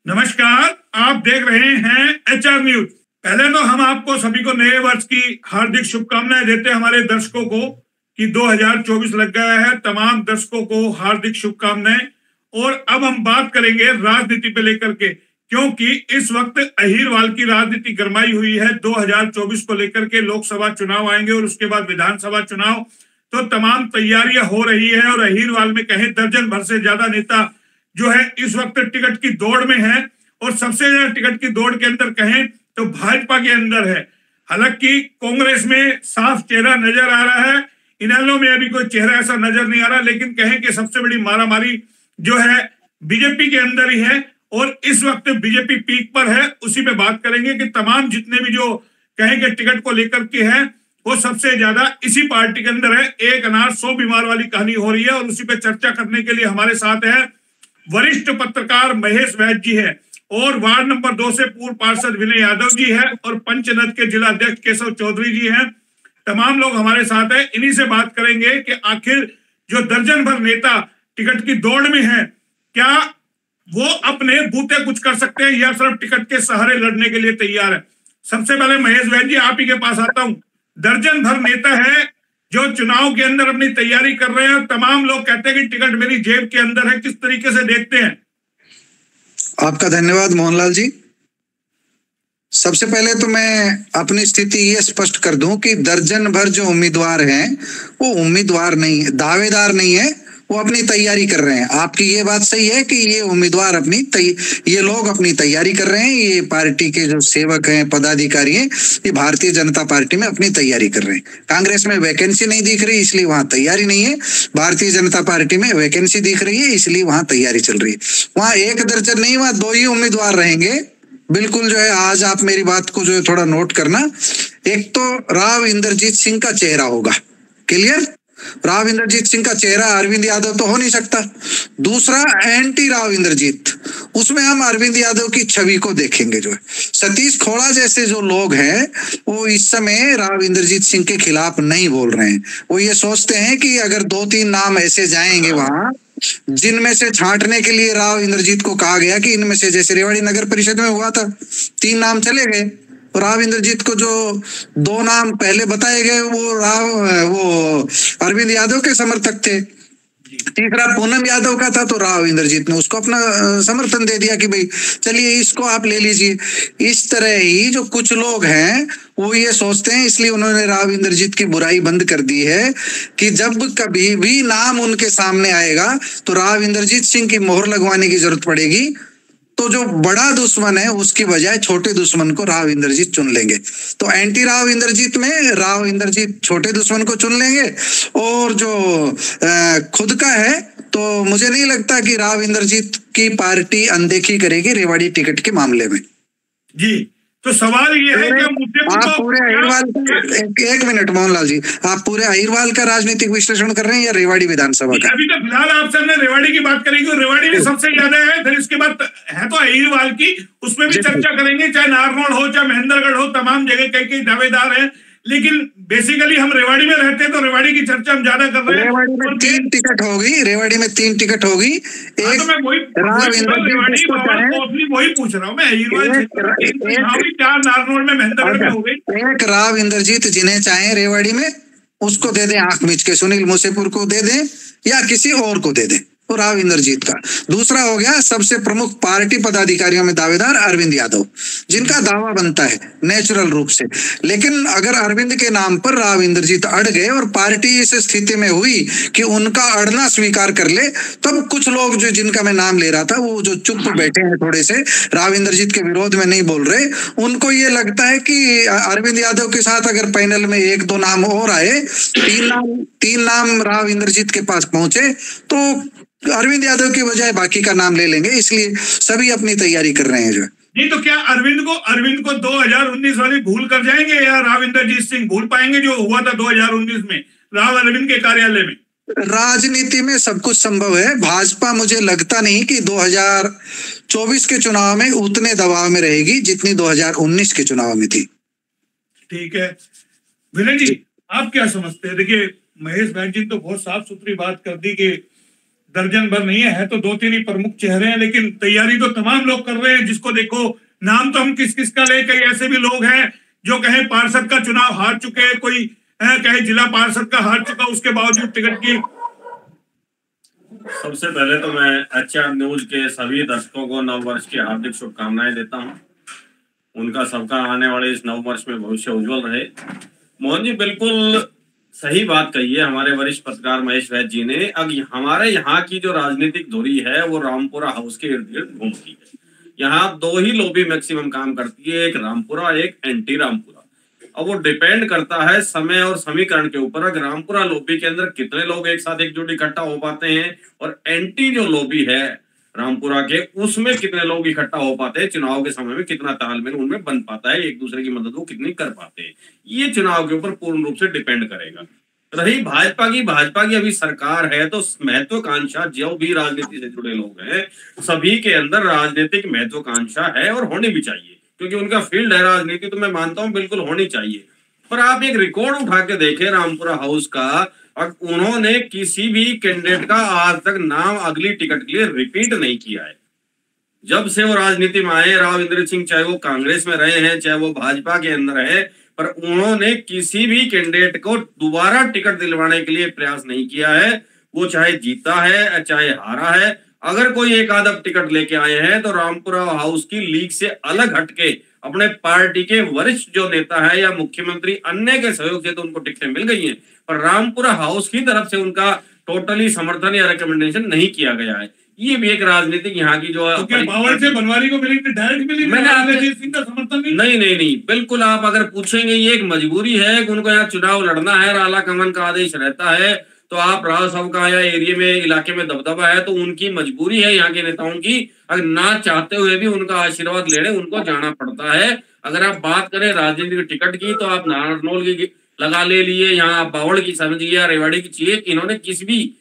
नमस्कार, आप देख रहे हैं HR न्यूज। पहले तो हम आपको सभी को नए वर्ष की हार्दिक शुभकामनाएं देते हैं हमारे दर्शकों को कि 2024 लग गया है। तमाम दर्शकों को हार्दिक शुभकामनाएं। और अब हम बात करेंगे राजनीति पे लेकर के, क्योंकि इस वक्त अहीरवाल की राजनीति गरमाई हुई है। 2024 को लेकर के लोकसभा चुनाव आएंगे और उसके बाद विधानसभा चुनाव, तो तमाम तैयारियां हो रही है। और अहीरवाल में कहें दर्जन भर से ज्यादा नेता जो है इस वक्त टिकट की दौड़ में है। और सबसे ज्यादा टिकट की दौड़ के अंदर कहें तो भाजपा के अंदर है। हालांकि कांग्रेस में साफ चेहरा नजर आ रहा है, इनेलो में अभी कोई चेहरा ऐसा नजर नहीं आ रहा। लेकिन कहें कि सबसे बड़ी मारामारी जो है बीजेपी के अंदर ही है और इस वक्त बीजेपी पीक पर है। उसी पे बात करेंगे कि तमाम जितने भी जो कहेंगे टिकट को लेकर के है वो सबसे ज्यादा इसी पार्टी के अंदर है। एक अनार 100 बीमार वाली कहानी हो रही है। और उसी पे चर्चा करने के लिए हमारे साथ है वरिष्ठ पत्रकार महेश वैद्य जी है, और वार्ड नंबर 2 से पूर्व पार्षद विनय यादव जी है, और पंचनद के जिला अध्यक्ष केशव चौधरी जी हैं। तमाम लोग हमारे साथ हैं। इन्हीं से बात करेंगे कि आखिर जो दर्जन भर नेता टिकट की दौड़ में है, क्या वो अपने बूते कुछ कर सकते हैं या सिर्फ टिकट के सहारे लड़ने के लिए तैयार है। सबसे पहले महेश वैद्य जी, आप ही के पास आता हूं। दर्जन भर नेता है जो चुनाव के अंदर अपनी तैयारी कर रहे हैं। तमाम लोग कहते हैं कि टिकट मेरी जेब के अंदर है। किस तरीके से देखते हैं? आपका धन्यवाद मोहनलाल जी। सबसे पहले तो मैं अपनी स्थिति ये स्पष्ट कर दूं कि दर्जन भर जो उम्मीदवार हैं वो उम्मीदवार नहीं है, दावेदार नहीं है, वो अपनी तैयारी कर रहे हैं। आपकी ये बात सही है कि ये उम्मीदवार ये लोग अपनी तैयारी कर रहे हैं। ये पार्टी के जो सेवक हैं, पदाधिकारी हैं, ये भारतीय जनता पार्टी में अपनी तैयारी कर रहे हैं। कांग्रेस में वैकेंसी नहीं दिख रही इसलिए वहां तैयारी नहीं है। भारतीय जनता पार्टी में वैकेंसी दिख रही है इसलिए वहां तैयारी चल रही है। वहां एक दर्जन नहीं, वहां 2 ही उम्मीदवार रहेंगे। बिल्कुल जो है, आज आप मेरी बात को जो है थोड़ा नोट करना। एक तो राव इंद्रजीत सिंह का चेहरा होगा, क्लियर। राव इंद्रजीत सिंह का चेहरा अरविंद यादव तो हो नहीं सकता। दूसरा एंटी राव इंद्रजीत, उसमें हम अरविंद यादव की छवि को देखेंगे। जो है सतीश खोड़ा जैसे जो लोग हैं वो इस समय राव इंद्रजीत सिंह के खिलाफ नहीं बोल रहे हैं। वो ये सोचते हैं कि अगर 2-3 नाम ऐसे जाएंगे वहां जिनमें से छांटने के लिए राव इंद्रजीत को कहा गया कि इनमें से, जैसे रेवाड़ी नगर परिषद में हुआ था, 3 नाम चले गए। राव इंद्रजीत को जो 2 नाम पहले बताए गए वो अरविंद यादव के समर्थक थे। तीसरा पूनम यादव का था, तो राव इंद्रजीत ने उसको अपना समर्थन दे दिया कि भाई चलिए इसको आप ले लीजिए। इस तरह ही जो कुछ लोग हैं वो ये सोचते हैं, इसलिए उन्होंने राव इंद्रजीत की बुराई बंद कर दी है कि जब कभी भी नाम उनके सामने आएगा तो राव इंद्रजीत सिंह की मोहर लगवाने की जरूरत पड़ेगी। तो जो बड़ा दुश्मन है उसकी बजाय छोटे दुश्मन को राव इंद्रजीत चुन लेंगे। तो एंटी राव इंद्रजीत में राव इंद्रजीत छोटे दुश्मन को चुन लेंगे। और जो खुद का है, तो मुझे नहीं लगता कि राव इंद्रजीत की पार्टी अनदेखी करेगी रेवाड़ी टिकट के मामले में। जी, तो सवाल ये है कि आप पूरे अहीरवाल, एक मिनट मोहनलाल जी, आप पूरे अहीरवाल का राजनीतिक विश्लेषण कर रहे हैं या रेवाड़ी विधानसभा का? अभी तो फिलहाल आपसे हमने रेवाड़ी की बात करेंगे, रेवाड़ी में सबसे ज्यादा है। फिर इसके बाद है तो अहीरवाल की, उसमें भी चर्चा करेंगे। चाहे नारनौल हो, चाहे महेंद्रगढ़ हो, तमाम जगह कई दावेदार हैं। लेकिन बेसिकली हम रेवाड़ी में रहते हैं तो रेवाड़ी की चर्चा हम ज्यादा कर रहे हैं। रेवाड़ी में 3 टिकट होगी, रेवाड़ी में 3 टिकट होगी। एक तो मैं वही पूछ रहा हूँ मैं, नारनौल में, महेंद्रगढ़ में हो गई। एक राव इंद्रजीत जिन्हें चाहे रेवाड़ी में उसको दे दें, आंख मीच के सुनील मुसेपुर को दे दें या किसी और को दे दें, वो राव इंद्रजीत का। दूसरा हो गया सबसे प्रमुख पार्टी पदाधिकारियों में दावेदार अरविंद यादव, जिनका दावा बनता है नेचुरल रूप से। लेकिन अगर अरविंद के नाम पर राव इंद्रजीत अड़ गए और पार्टी इस स्थिति में हुई कि उनका अड़ना स्वीकार कर ले, तब कुछ लोग जो जिनका मैं नाम ले रहा था वो जो चुप बैठे हैं, थोड़े से राव इंद्रजीत के विरोध में नहीं बोल रहे, उनको ये लगता है कि अरविंद यादव के साथ अगर पैनल में 1-2 नाम और आए, 3 नाम राव इंद्रजीत के पास पहुंचे, तो अरविंद यादव की बजाय बाकी का नाम ले लेंगे। इसलिए सभी अपनी तैयारी कर रहे हैं। जो नहीं, तो क्या अरविंद को 2019 वाली भूल कर जाएंगे या राव इंद्रजीत सिंह भूल पाएंगे जो हुआ था 2019 में राव अरविंद के कार्यालय में? राजनीति में सब कुछ संभव है। भाजपा मुझे लगता नहीं कि 2024 के चुनाव में उतने दबाव में रहेगी जितनी 2019 के चुनाव में थी। ठीक है विनय जी, आप क्या समझते हैं? देखिए, महेश वैद्य जी तो बहुत साफ सुथरी बात कर दी कि दर्जन भर नहीं है, तो 2-3 ही प्रमुख चेहरे हैं, लेकिन तैयारी तो तमाम लोग कर रहे हैं। जिसको देखो, नाम तो हम किस किस का ले, कई ऐसे भी लोग हैं जो कहे पार्षद का चुनाव हार चुके हैं, कोई कहे जिला पार्षद का हार चुका, उसके बावजूद टिकट की। सबसे पहले तो मैं HR न्यूज के सभी दर्शकों को नव वर्ष की हार्दिक शुभकामनाएं देता हूं। उनका सबका आने वाले इस नव वर्ष में भविष्य उज्जवल रहे। मोहन जी बिल्कुल सही बात कही है हमारे वरिष्ठ पत्रकार महेश वैद्य जी ने। अब हमारे यहाँ की जो राजनीतिक धुरी है वो रामपुरा हाउस के इर्द गिर्द घूमती है। यहाँ 2 ही लॉबी मैक्सिमम काम करती है, एक रामपुरा, एक एंटी रामपुरा। अब वो डिपेंड करता है समय और समीकरण के ऊपर। अगर रामपुरा लॉबी के अंदर कितने लोग एक साथ एकजुट इकट्ठा हो पाते हैं और एंटी जो लॉबी है रामपुरा के, उसमें कितने लोग इकट्ठा हो पाते हैं, चुनाव के समय में कितना तालमेल उनमें बन पाता है, एक दूसरे की मदद वो कितनी कर पाते हैं, ये चुनाव के ऊपर पूर्ण रूप से डिपेंड करेगा। रही भाजपा की अभी सरकार है, तो महत्वाकांक्षा जो भी राजनीति से जुड़े लोग हैं सभी के अंदर राजनीतिक महत्वाकांक्षा है और होनी भी चाहिए, क्योंकि उनका फील्ड है राजनीति, तो मैं मानता हूं बिल्कुल होनी चाहिए। पर आप एक रिकॉर्ड उठा के देखें रामपुरा हाउस का, और उन्होंने किसी भी कैंडिडेट का आज तक नाम अगली टिकट के लिए रिपीट नहीं किया है। जब से वो राजनीति में आए, राव इंद्रजीत सिंह चाहे वो कांग्रेस में रहे हैं चाहे वो भाजपा के अंदर है, पर उन्होंने किसी भी कैंडिडेट को दोबारा टिकट दिलवाने के लिए प्रयास नहीं किया है। वो चाहे जीता है चाहे हारा है, अगर कोई एक आधा टिकट लेके आए हैं तो रामपुरा हाउस की लीग से अलग हटके अपने पार्टी के वरिष्ठ जो नेता है या मुख्यमंत्री अन्य के सहयोग से तो उनको टिकटें मिल गई हैं, पर रामपुरा हाउस की तरफ से उनका टोटली समर्थन या रिकमेंडेशन नहीं किया गया है। ये भी एक राजनीतिक यहाँ की जो तो बावल से बनवारी को मिली, डायरेक्ट मिली, मैंने का समर्थन नहीं, बिल्कुल। आप अगर पूछेंगे ये एक मजबूरी है कि उनको यहाँ चुनाव लड़ना है, आला कमान का आदेश रहता है, तो आप राव साहब का या एरिया में इलाके में दबदबा है, तो उनकी मजबूरी है यहाँ के नेताओं की, अगर ना चाहते हुए भी उनका आशीर्वाद लेने उनको जाना पड़ता है। अगर आप बात करें राजनीतिक टिकट की, तो आप नारनौल की लगा ले लिए, यहाँ बावड़ की समझिए या रेवाड़ी की चाहिए, इन्होंने किसी भी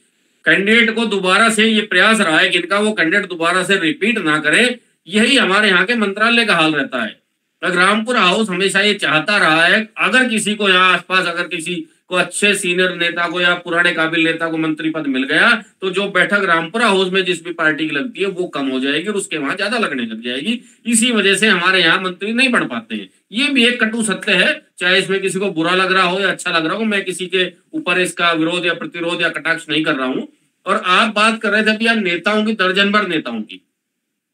कैंडिडेट को दोबारा से ये प्रयास रहा है कि इनका वो कैंडिडेट दोबारा से रिपीट ना करे। यही हमारे यहाँ के मंत्रालय का हाल रहता है। रामपुरा हाउस हमेशा ये चाहता रहा है, अगर किसी को यहाँ आसपास अगर किसी को अच्छे सीनियर नेता को या पुराने काबिल नेता को मंत्री पद मिल गया, तो जो बैठक रामपुरा हाउस में जिस भी पार्टी की लगती है वो कम हो जाएगी और उसके वहां ज्यादा लगने लग जाएगी। इसी वजह से हमारे यहाँ मंत्री नहीं बढ़ पाते हैं। ये भी एक कटु सत्य है, चाहे इसमें किसी को बुरा लग रहा हो या अच्छा लग रहा हो। मैं किसी के ऊपर इसका विरोध या प्रतिरोध या कटाक्ष नहीं कर रहा हूं। और आप बात कर रहे थे यार नेताओं की, दर्जन भर नेताओं की।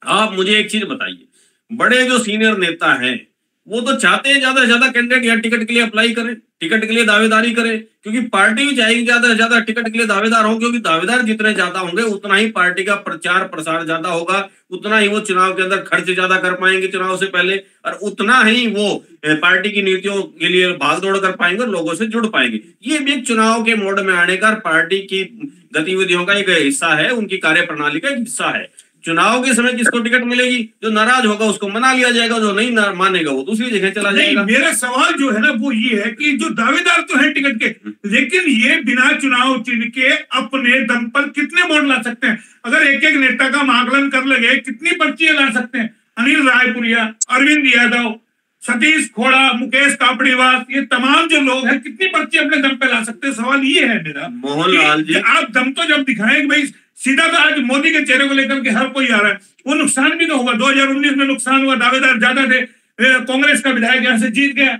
आप मुझे एक चीज बताइए, बड़े जो सीनियर नेता हैं वो तो चाहते हैं ज्यादा से ज्यादा कैंडिडेट या टिकट के लिए अप्लाई करें, टिकट के लिए दावेदारी करें, क्योंकि पार्टी भी चाहेगी ज्यादा से ज्यादा टिकट के लिए दावेदार हो, क्योंकि दावेदार जितने ज्यादा होंगे उतना ही पार्टी का प्रचार प्रसार ज्यादा होगा, उतना ही वो चुनाव के अंदर खर्च ज्यादा कर पाएंगे चुनाव से पहले, और उतना ही वो पार्टी की नीतियों के लिए भागदौड़ कर पाएंगे और लोगों से जुड़ पाएंगे। ये भी एक चुनाव के मोड में आने का पार्टी की गतिविधियों का एक हिस्सा है, उनकी कार्य प्रणाली का एक हिस्सा है। चुनाव के समय किसको टिकट मिलेगी, जो नाराज होगा उसको मना लिया जाएगा, जो नहीं मानेगा वो दूसरी जगह चला जाएगा। मेरा सवाल जो है ना वो ये है कि जो दावेदार तो है टिकट के, लेकिन ये बिना चुनाव चिन्ह के अपने दम पर कितने वोट ला सकते हैं? अगर एक एक नेता का आकलन कर लगे कितनी पर्चियां ला सकते हैं? अनिल रायपुरिया, अरविंद यादव, सतीश खोड़ा, मुकेश कापड़ीवास, ये तमाम जो लोग हैं कितनी पर्ची अपने दम पे ला सकते हैं? सवाल ये है मेरा। मोहनलाल जी, आप दम तो जब दिखाएं कि भाई सीधा तो आज मोदी के चेहरे को लेकर के हर कोई आ रहा है, वो नुकसान भी तो होगा। 2019 में नुकसान हुआ, दावेदार ज्यादा थे, कांग्रेस का विधायक यहां से जीत गया।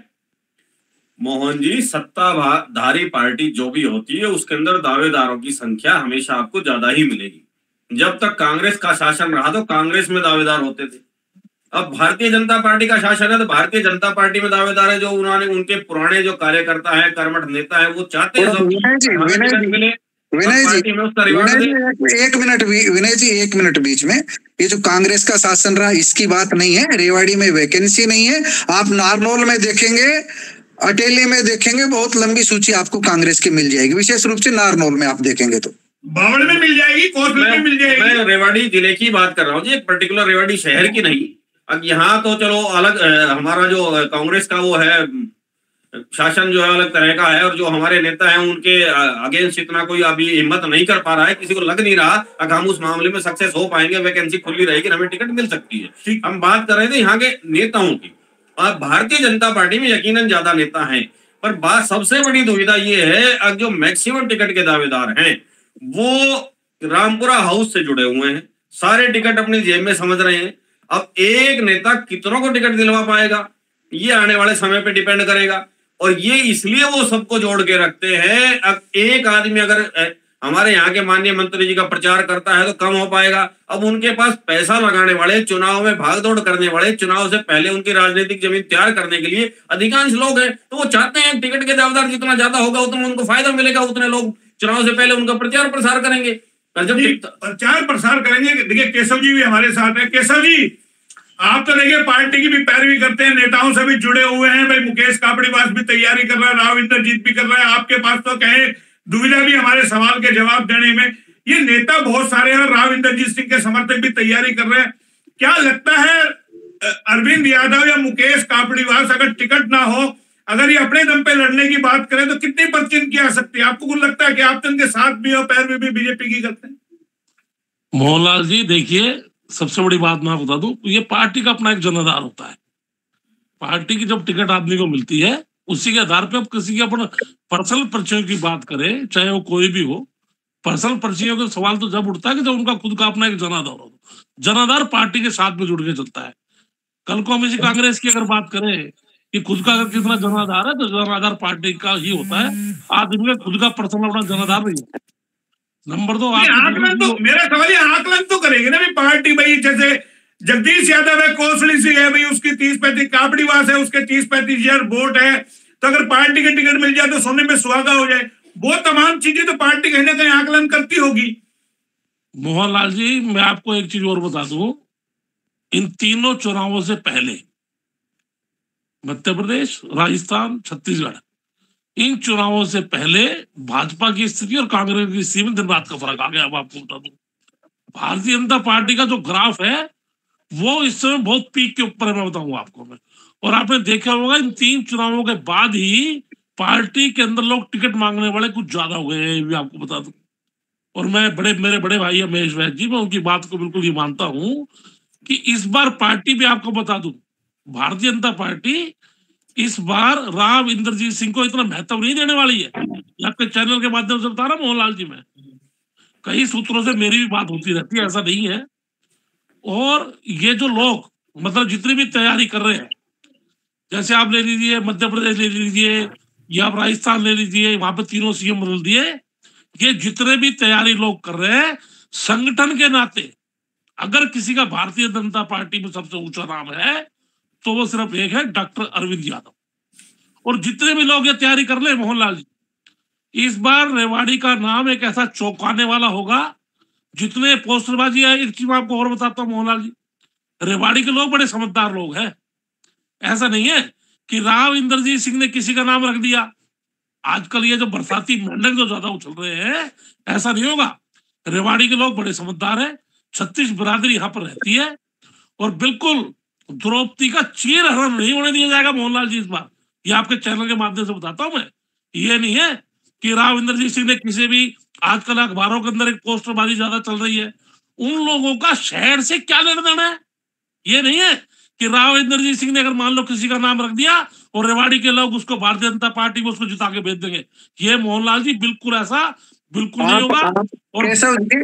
मोहन जी, सत्ताधारी पार्टी जो भी होती है उसके अंदर दावेदारों की संख्या हमेशा आपको ज्यादा ही मिलेगी। जब तक कांग्रेस का शासन रहा तो कांग्रेस में दावेदार होते थे। अब भारतीय जनता पार्टी का शासन है तो भारतीय जनता पार्टी में दावेदार है, जो उन्होंने उनके पुराने जो कार्यकर्ता है, कर्मठ नेता है, वो चाहते हैं विनय जी एक मिनट बीच में। ये जो कांग्रेस का शासन रहा इसकी बात नहीं है, रेवाड़ी में वैकेंसी नहीं है। आप नारनौल में देखेंगे, अटेली में देखेंगे, बहुत लंबी सूची आपको कांग्रेस की मिल जाएगी, विशेष रूप से नारनौल में आप देखेंगे तो बावड़ में मिल जाएगी, कौशल में मिल जाएगी। मैं रेवाड़ी जिले की बात कर रहा हूँ जी, एक पर्टिकुलर रेवाड़ी शहर की नहीं। अब यहाँ तो चलो अलग हमारा जो कांग्रेस का वो है शासन जो है अलग तरह का है, और जो हमारे नेता हैं उनके अगेंस्ट इतना कोई अभी हिम्मत नहीं कर पा रहा है, किसी को लग नहीं रहा अगर हम उस मामले में सक्सेस हो पाएंगे, वैकेंसी खुली रहेगी, हमें टिकट मिल सकती है। हम बात कर रहे थे यहाँ के नेताओं की, और भारतीय जनता पार्टी में यकीनन ज्यादा नेता हैं, पर बात सबसे बड़ी दुविधा ये है अब जो मैक्सिमम टिकट के दावेदार हैं वो रामपुरा हाउस से जुड़े हुए हैं, सारे टिकट अपनी जेब में समझ रहे हैं। अब एक नेता कितनों को टिकट दिलवा पाएगा, ये आने वाले समय पे डिपेंड करेगा। और ये इसलिए वो सबको जोड़ के रखते हैं। अब एक आदमी अगर हमारे यहाँ के माननीय मंत्री जी का प्रचार करता है तो कम हो पाएगा। अब उनके पास पैसा लगाने वाले, चुनाव में भागदौड़ करने वाले, चुनाव से पहले उनकी राजनीतिक जमीन तैयार करने के लिए अधिकांश लोग हैं, तो वो चाहते हैं टिकट के दावेदार जितना ज्यादा होगा उतना उनको फायदा मिलेगा, उतने लोग चुनाव से पहले उनका प्रचार प्रसार करेंगे। जब प्रचार प्रसार करेंगे। देखिए केशव जी भी हमारे साथ है। केशव जी, आप तो देखिए पार्टी की भी पैरवी करते हैं, नेताओं से भी जुड़े हुए हैं। भाई मुकेश कापड़ीवास भी तैयारी कर रहा है, राव इंद्रजीत भी कर रहा है, आपके पास तो कहे दुविधा भी हमारे सवाल के जवाब देने में। ये नेता बहुत सारे हैं, राव इंद्रजीत सिंह के समर्थक भी तैयारी कर रहे हैं। क्या लगता है अरविंद यादव या मुकेश कापड़ीवास अगर टिकट ना हो, अगर ये अपने दम पे लड़ने की बात करें तो कितनी पर्ची इनकी आ सकती है? आपको कुछ लगता है कि आप तो इनके साथ भी और पैरवी भी बीजेपी की करते हैं? मोहनलाल जी देखिए, सबसे बड़ी बात मैं बता दूं, ये पार्टी का अपना एक जनाधार होता है। पार्टी की जब टिकट आदमी को मिलती है उसी के आधार पे अब किसी के अपना पर्सनल पर्चियों की बात करें, चाहे वो कोई भी हो, पर्सनल पर्चियों का सवाल तो जब उठता है कि जब उनका खुद का अपना एक जनाधार हो। जनाधार पार्टी के साथ में जुड़ के चलता है। कल को हम इसी कांग्रेस की अगर बात करें कि खुद का अगर कितना जनाधार है तो जनाधार पार्टी का ही होता है, आदमी का खुद का पर्सनल अपना जनाधार नहीं है। नंबर 2, आकलन तो मेरा सवाल ये आकलन तो करेंगे ना भी पार्टी। भाई जैसे जगदीश यादव है, कोसली सी है, भाई उसकी 30-35, कापड़ीवास है उसके 30-35 हजार वोट है, तो अगर पार्टी के टिकट मिल जाए तो सोने में सुहागा हो जाए। वो तमाम चीजें तो पार्टी कहीं ना कहीं आकलन करती होगी। मोहनलाल जी मैं आपको एक चीज और बता दूं, इन तीनों चुनावों से पहले मध्य प्रदेश, राजस्थान, छत्तीसगढ़, इन चुनावों से पहले भाजपा की स्थिति और कांग्रेस की स्थिति में दिन रात का फर्क आ गया। अब आपको बता दूं, भारतीय जनता पार्टी का जो ग्राफ है वो इस समय बहुत पीक के ऊपर है, मैं बताऊंगा आपको मैं। और आपने देखा होगा इन 3 चुनावों के बाद ही पार्टी के अंदर लोग टिकट मांगने वाले कुछ ज्यादा हो गए हैं, ये भी आपको बता दूं। और मैं मेरे बड़े भाई है महेश वैद्य जी, मैं उनकी बात को बिल्कुल ही मानता हूं कि इस बार पार्टी भी आपको बता दूं, भारतीय जनता पार्टी इस बार राव इंद्रजीत सिंह को इतना महत्व नहीं देने वाली है। आपके चैनल के माध्यम से बता रहा हूं मोहनलाल जी, मैं कई सूत्रों से मेरी भी बात होती रहती है, ऐसा नहीं है। और ये जो लोग मतलब जितनी भी तैयारी कर रहे हैं, जैसे आप ले लीजिए मध्य प्रदेश ले लीजिए या आप राजस्थान ले लीजिए, वहां पे 3 सीएम बदल दिए, ये जितने भी तैयारी लोग कर रहे हैं, संगठन के नाते अगर किसी का भारतीय जनता पार्टी में सबसे ऊंचा नाम है तो वो सिर्फ एक है, डॉक्टर अरविंद यादव। और जितने भी लोग ये तैयारी कर ले मोहनलाल जी, इस बार रेवाड़ी का नाम एक ऐसा चौंकाने वाला होगा। जितने पोस्टरबाजी है, एक चीज मैं आपको और बताता हूँ मोहनलाल जी, रेवाड़ी के लोग बड़े समझदार लोग हैं। ऐसा नहीं है कि राव इंद्रजीत सिंह ने किसी का नाम रख दिया। आजकल ये जो बरसाती मेंढक जो ज्यादा उछल रहे हैं, ऐसा नहीं होगा। रेवाड़ी के लोग बड़े समझदार हैं, 36 बिरादरी यहाँ पर रहती है और बिल्कुल द्रौपदी का चीर हरण नहीं होने दिया जाएगा मोहनलाल जी इस बार। ये आपके चैनल के माध्यम से बताता हूं मैं। ये नहीं है कि राव इंद्रजीत सिंह ने किसी भी, आजकल अखबारों के अंदर एक पोस्टरबाजी ज्यादा चल रही है, उन लोगों का शहर से क्या लेना देना है। ये नहीं है कि राव इंद्रजीत सिंह ने अगर मान लो किसी का नाम रख दिया और रेवाड़ी के लोग उसको भारतीय जनता पार्टी में उसको जिता के भेज देंगे। ये मोहनलाल जी बिल्कुल ऐसा बिल्कुल नहीं होगा। और केशव जी,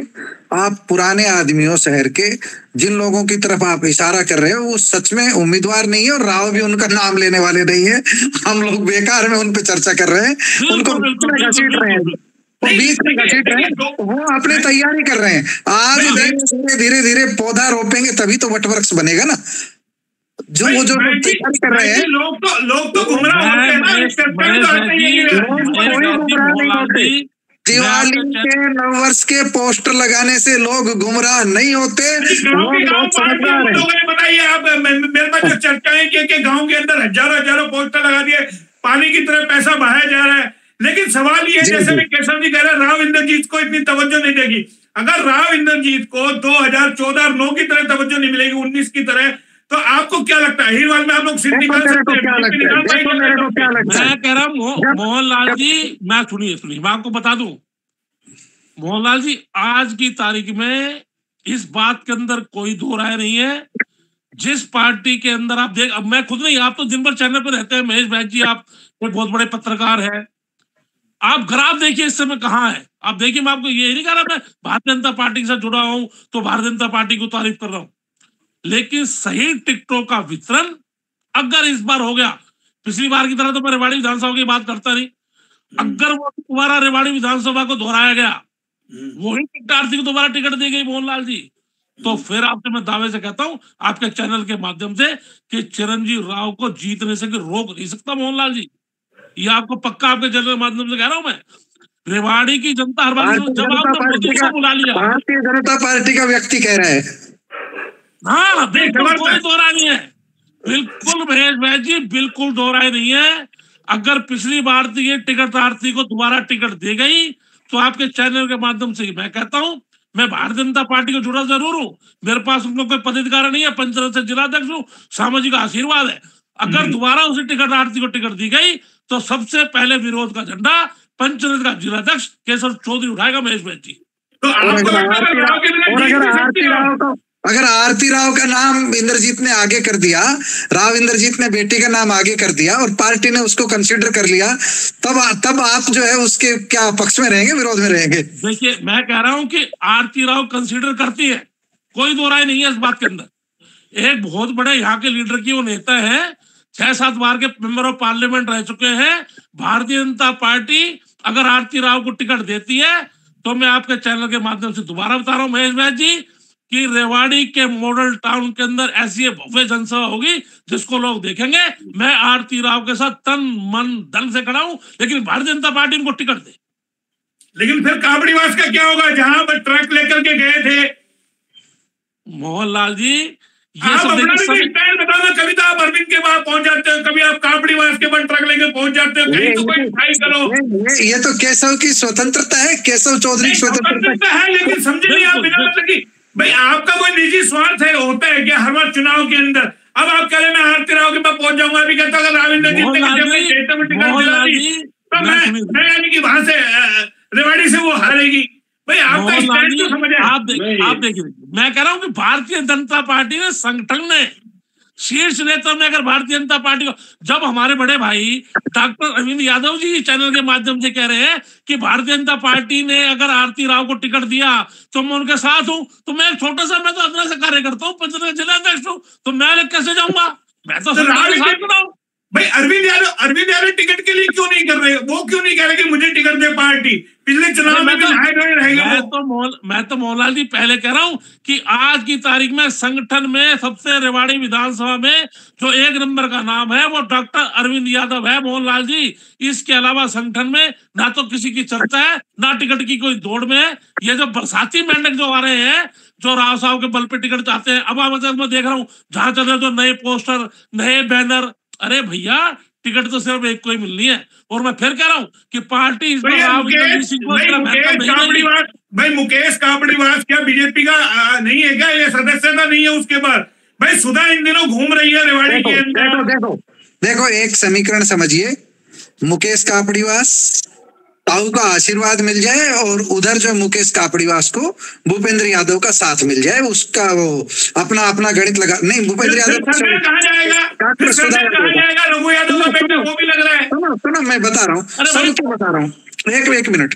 आप पुराने आदमी हो शहर के, जिन लोगों की तरफ आप इशारा कर रहे हो वो सच में उम्मीदवार नहीं है और राव भी उनका नाम लेने वाले नहीं है। हम लोग बेकार में उन पे चर्चा कर रहे हैं, उनको घसीट रहे हैं, बीच में घसीट रहे हैं, वो अपने तैयारी कर रहे हैं। आज धीरे धीरे पौधा रोपेंगे तभी तो वटवृक्ष बनेगा ना। जो वो जो तैयारी कर रहे हैं, लोग तो गुमराह होते हैं। दिवाली के नववर्ष के पोस्टर लगाने से लोग गुमराह नहीं होते। बताइए आप, मेरे पास जो चर्चाएं कि गांव के अंदर हजारों पोस्टर लगा दिए, पानी की तरह पैसा बहाया जा रहा है। लेकिन सवाल ये है, जैसे भी केशव जी कह रहे हैं, राव इंद्रजीत को इतनी तवज्जो नहीं देगी। अगर राव इंद्रजीत को 2014 और 9 की तरह तवज्जो नहीं मिलेगी, 19 की तरह, तो आपको क्या लगता है हिरवाल में आप लोग सीट निकाल सकते हैं? मैं कह रहा हूँ मोहनलाल जी, मैं सुनिए मैं आपको बता दूं मोहनलाल जी, आज की तारीख में इस बात के अंदर कोई दो राय नहीं है। जिस पार्टी के अंदर आप देख, अब मैं खुद नहीं, आप तो दिन भर चैनल पर रहते हैं, महेश भाई जी आप एक बहुत बड़े पत्रकार है, आप ग्राफ देखिए इस समय कहाँ है। आप देखिए, मैं आपको ये नहीं कह रहा मैं भारतीय जनता पार्टी से जुड़ा हूं तो भारतीय जनता पार्टी को तारीफ कर रहा हूं, लेकिन सही टिकटों का वितरण अगर इस बार हो गया, पिछली बार की तरह तो मैं रेवाड़ी विधानसभा की बात करता नहीं, अगर वो दोबारा रेवाड़ी विधानसभा को दोहराया गया, वही टिकटार्थी को दोबारा टिकट दी गई मोहनलाल जी, तो फिर आपसे मैं दावे से कहता हूं आपके चैनल के माध्यम से कि चिरंजीव राव को जीतने से रोक नहीं सकता मोहनलाल जी। ये आपको पक्का आपके चैनल के माध्यम से कह रहा हूं मैं। रेवाड़ी की जनता हर बार जब आपने मोदी को बुला लिया, भारतीय जनता पार्टी का व्यक्ति कह रहा है। हाँ बिल्कुल, कोई दोहराई नहीं है, बिल्कुल महेश भाई जी, बिल्कुल दोहराई नहीं है। अगर पिछली बार ये टिकटार्थी को दोबारा टिकट दी गई तो आपके चैनल के माध्यम से मैं कहता हूं, मैं भारतीय जनता पार्टी को जुड़ा जरूर हूं, मेरे पास उनको कोई पदाधिकार नहीं है, पंचायत से जिलाध्यक्ष हूं, सामाजिक आशीर्वाद है। अगर दोबारा उसी टिकटार्थी को टिकट दी गई तो सबसे पहले विरोध का झंडा पंचायत का जिलाध्यक्ष केशव चौधरी उठाएगा महेश भाई जी। तो अगर आरती राव का नाम इंद्रजीत ने आगे कर दिया, राव इंद्रजीत ने बेटी का नाम आगे कर दिया और पार्टी ने उसको कंसीडर कर लिया, तब आप जो है उसके क्या पक्ष में रहेंगे, विरोध में रहेंगे? देखिए, मैं कह रहा हूं कि आरती राव कंसीडर करती है, कोई दो राय नहीं है इस बात के अंदर। एक बहुत बड़े यहाँ के लीडर की वो नेता है, 6-7 बार के मेंबर ऑफ पार्लियामेंट रह चुके हैं। भारतीय जनता पार्टी अगर आरती राव को टिकट देती है तो मैं आपके चैनल के माध्यम से दोबारा बता रहा हूं महेश भाई जी कि रेवाड़ी के मॉडल टाउन के अंदर ऐसी भव्य जनसभा होगी जिसको लोग देखेंगे। मैं आरती राव के साथ तन मन धन से खड़ा हूं, लेकिन भारतीय जनता पार्टी उनको टिकट दे। लेकिन फिर काबड़ीवास का क्या होगा, जहां पर ट्रक लेकर के गए थे मोहनलाल जी? ये आप सब अपना स्टाइल बताना, कभी तो आप अरविंद के बाद पहुंच जाते हो, कभी आप काबड़ीवास के बाद ट्रक लेके पहुंच जाते हो, कहीं तो कोई भाई करो। ये तो केशव की स्वतंत्रता है, केशव चौधरी की स्वतंत्रता है, लेकिन समझे नहीं आप बिना मतलब की भाई आपका कोई निजी स्वार्थ है, होता है क्या हर बार चुनाव के अंदर? अब आप कह रहे मैं आरती राव के पास पहुंच जाऊंगा, अभी कहता अगर राविंद्र जी मैं यानी कि वहां से रेवाड़ी से वो हारेगी। भाई आपका स्टैंड तो समझ आप देखिए, मैं कह रहा हूं कि भारतीय जनता पार्टी ने, संगठन ने, शीर्ष नेता में अगर भारतीय जनता पार्टी को, जब हमारे बड़े भाई डॉक्टर अरविंद यादव जी चैनल के माध्यम से कह रहे हैं कि भारतीय जनता पार्टी ने अगर आरती राव को टिकट दिया तो मैं उनके साथ हूं, तो मैं एक छोटा सा, मैं तो अपना से कार्यकर्ता हूँ, पंचायत जिलाध्यक्ष हूँ, तो मैं कैसे जाऊंगा? मैं तो सरकार के साथ खड़ा हूं। भाई अरविंद यादव टिकट के लिए क्यों नहीं कर रहे? वो क्यों नहीं कह रहे कि मुझे टिकट दे पार्टी? पिछले चुनाव में मैं तो मोहनलाल जी पहले कह रहा हूं कि आज की तारीख में संगठन में सबसे रेवाड़ी विधानसभा में जो 1 नंबर का नाम है वो डॉक्टर अरविंद यादव है मोहनलाल जी। इसके अलावा संगठन में ना तो किसी की चर्चा है, ना टिकट की कोई दौड़ में है। ये जो बरसाती मेंढक जो आ रहे हैं, जो राव साहब के बल पे टिकट चाहते हैं, अब मैं देख रहा हूँ जहां चल रहे तो नए पोस्टर, नए बैनर। अरे भैया, टिकट तो सिर्फ एक को ही मिलनी है। और मैं फिर कह रहा हूं कि पार्टी इस बार मुकेश काबड़ीवास क्या बीजेपी का नहीं है क्या? ये सदस्यता नहीं है उसके बाद? भाई सुधा इन दिनों घूम रही है रेवाड़ी के अंदर। देखो एक समीकरण समझिए, मुकेश काबड़ीवास ताऊ का आशीर्वाद मिल जाए और उधर जो मुकेश कापड़ीवास को भूपेंद्र यादव का साथ मिल जाए, उसका वो अपना अपना गणित लगा। नहीं, भूपेंद्र यादव कहाँ जाएगा? रघु यादव का बेटा वो भी लग रहा है। सुनो मैं बता रहा हूँ, सबको बता रहा हूँ, एक मिनट।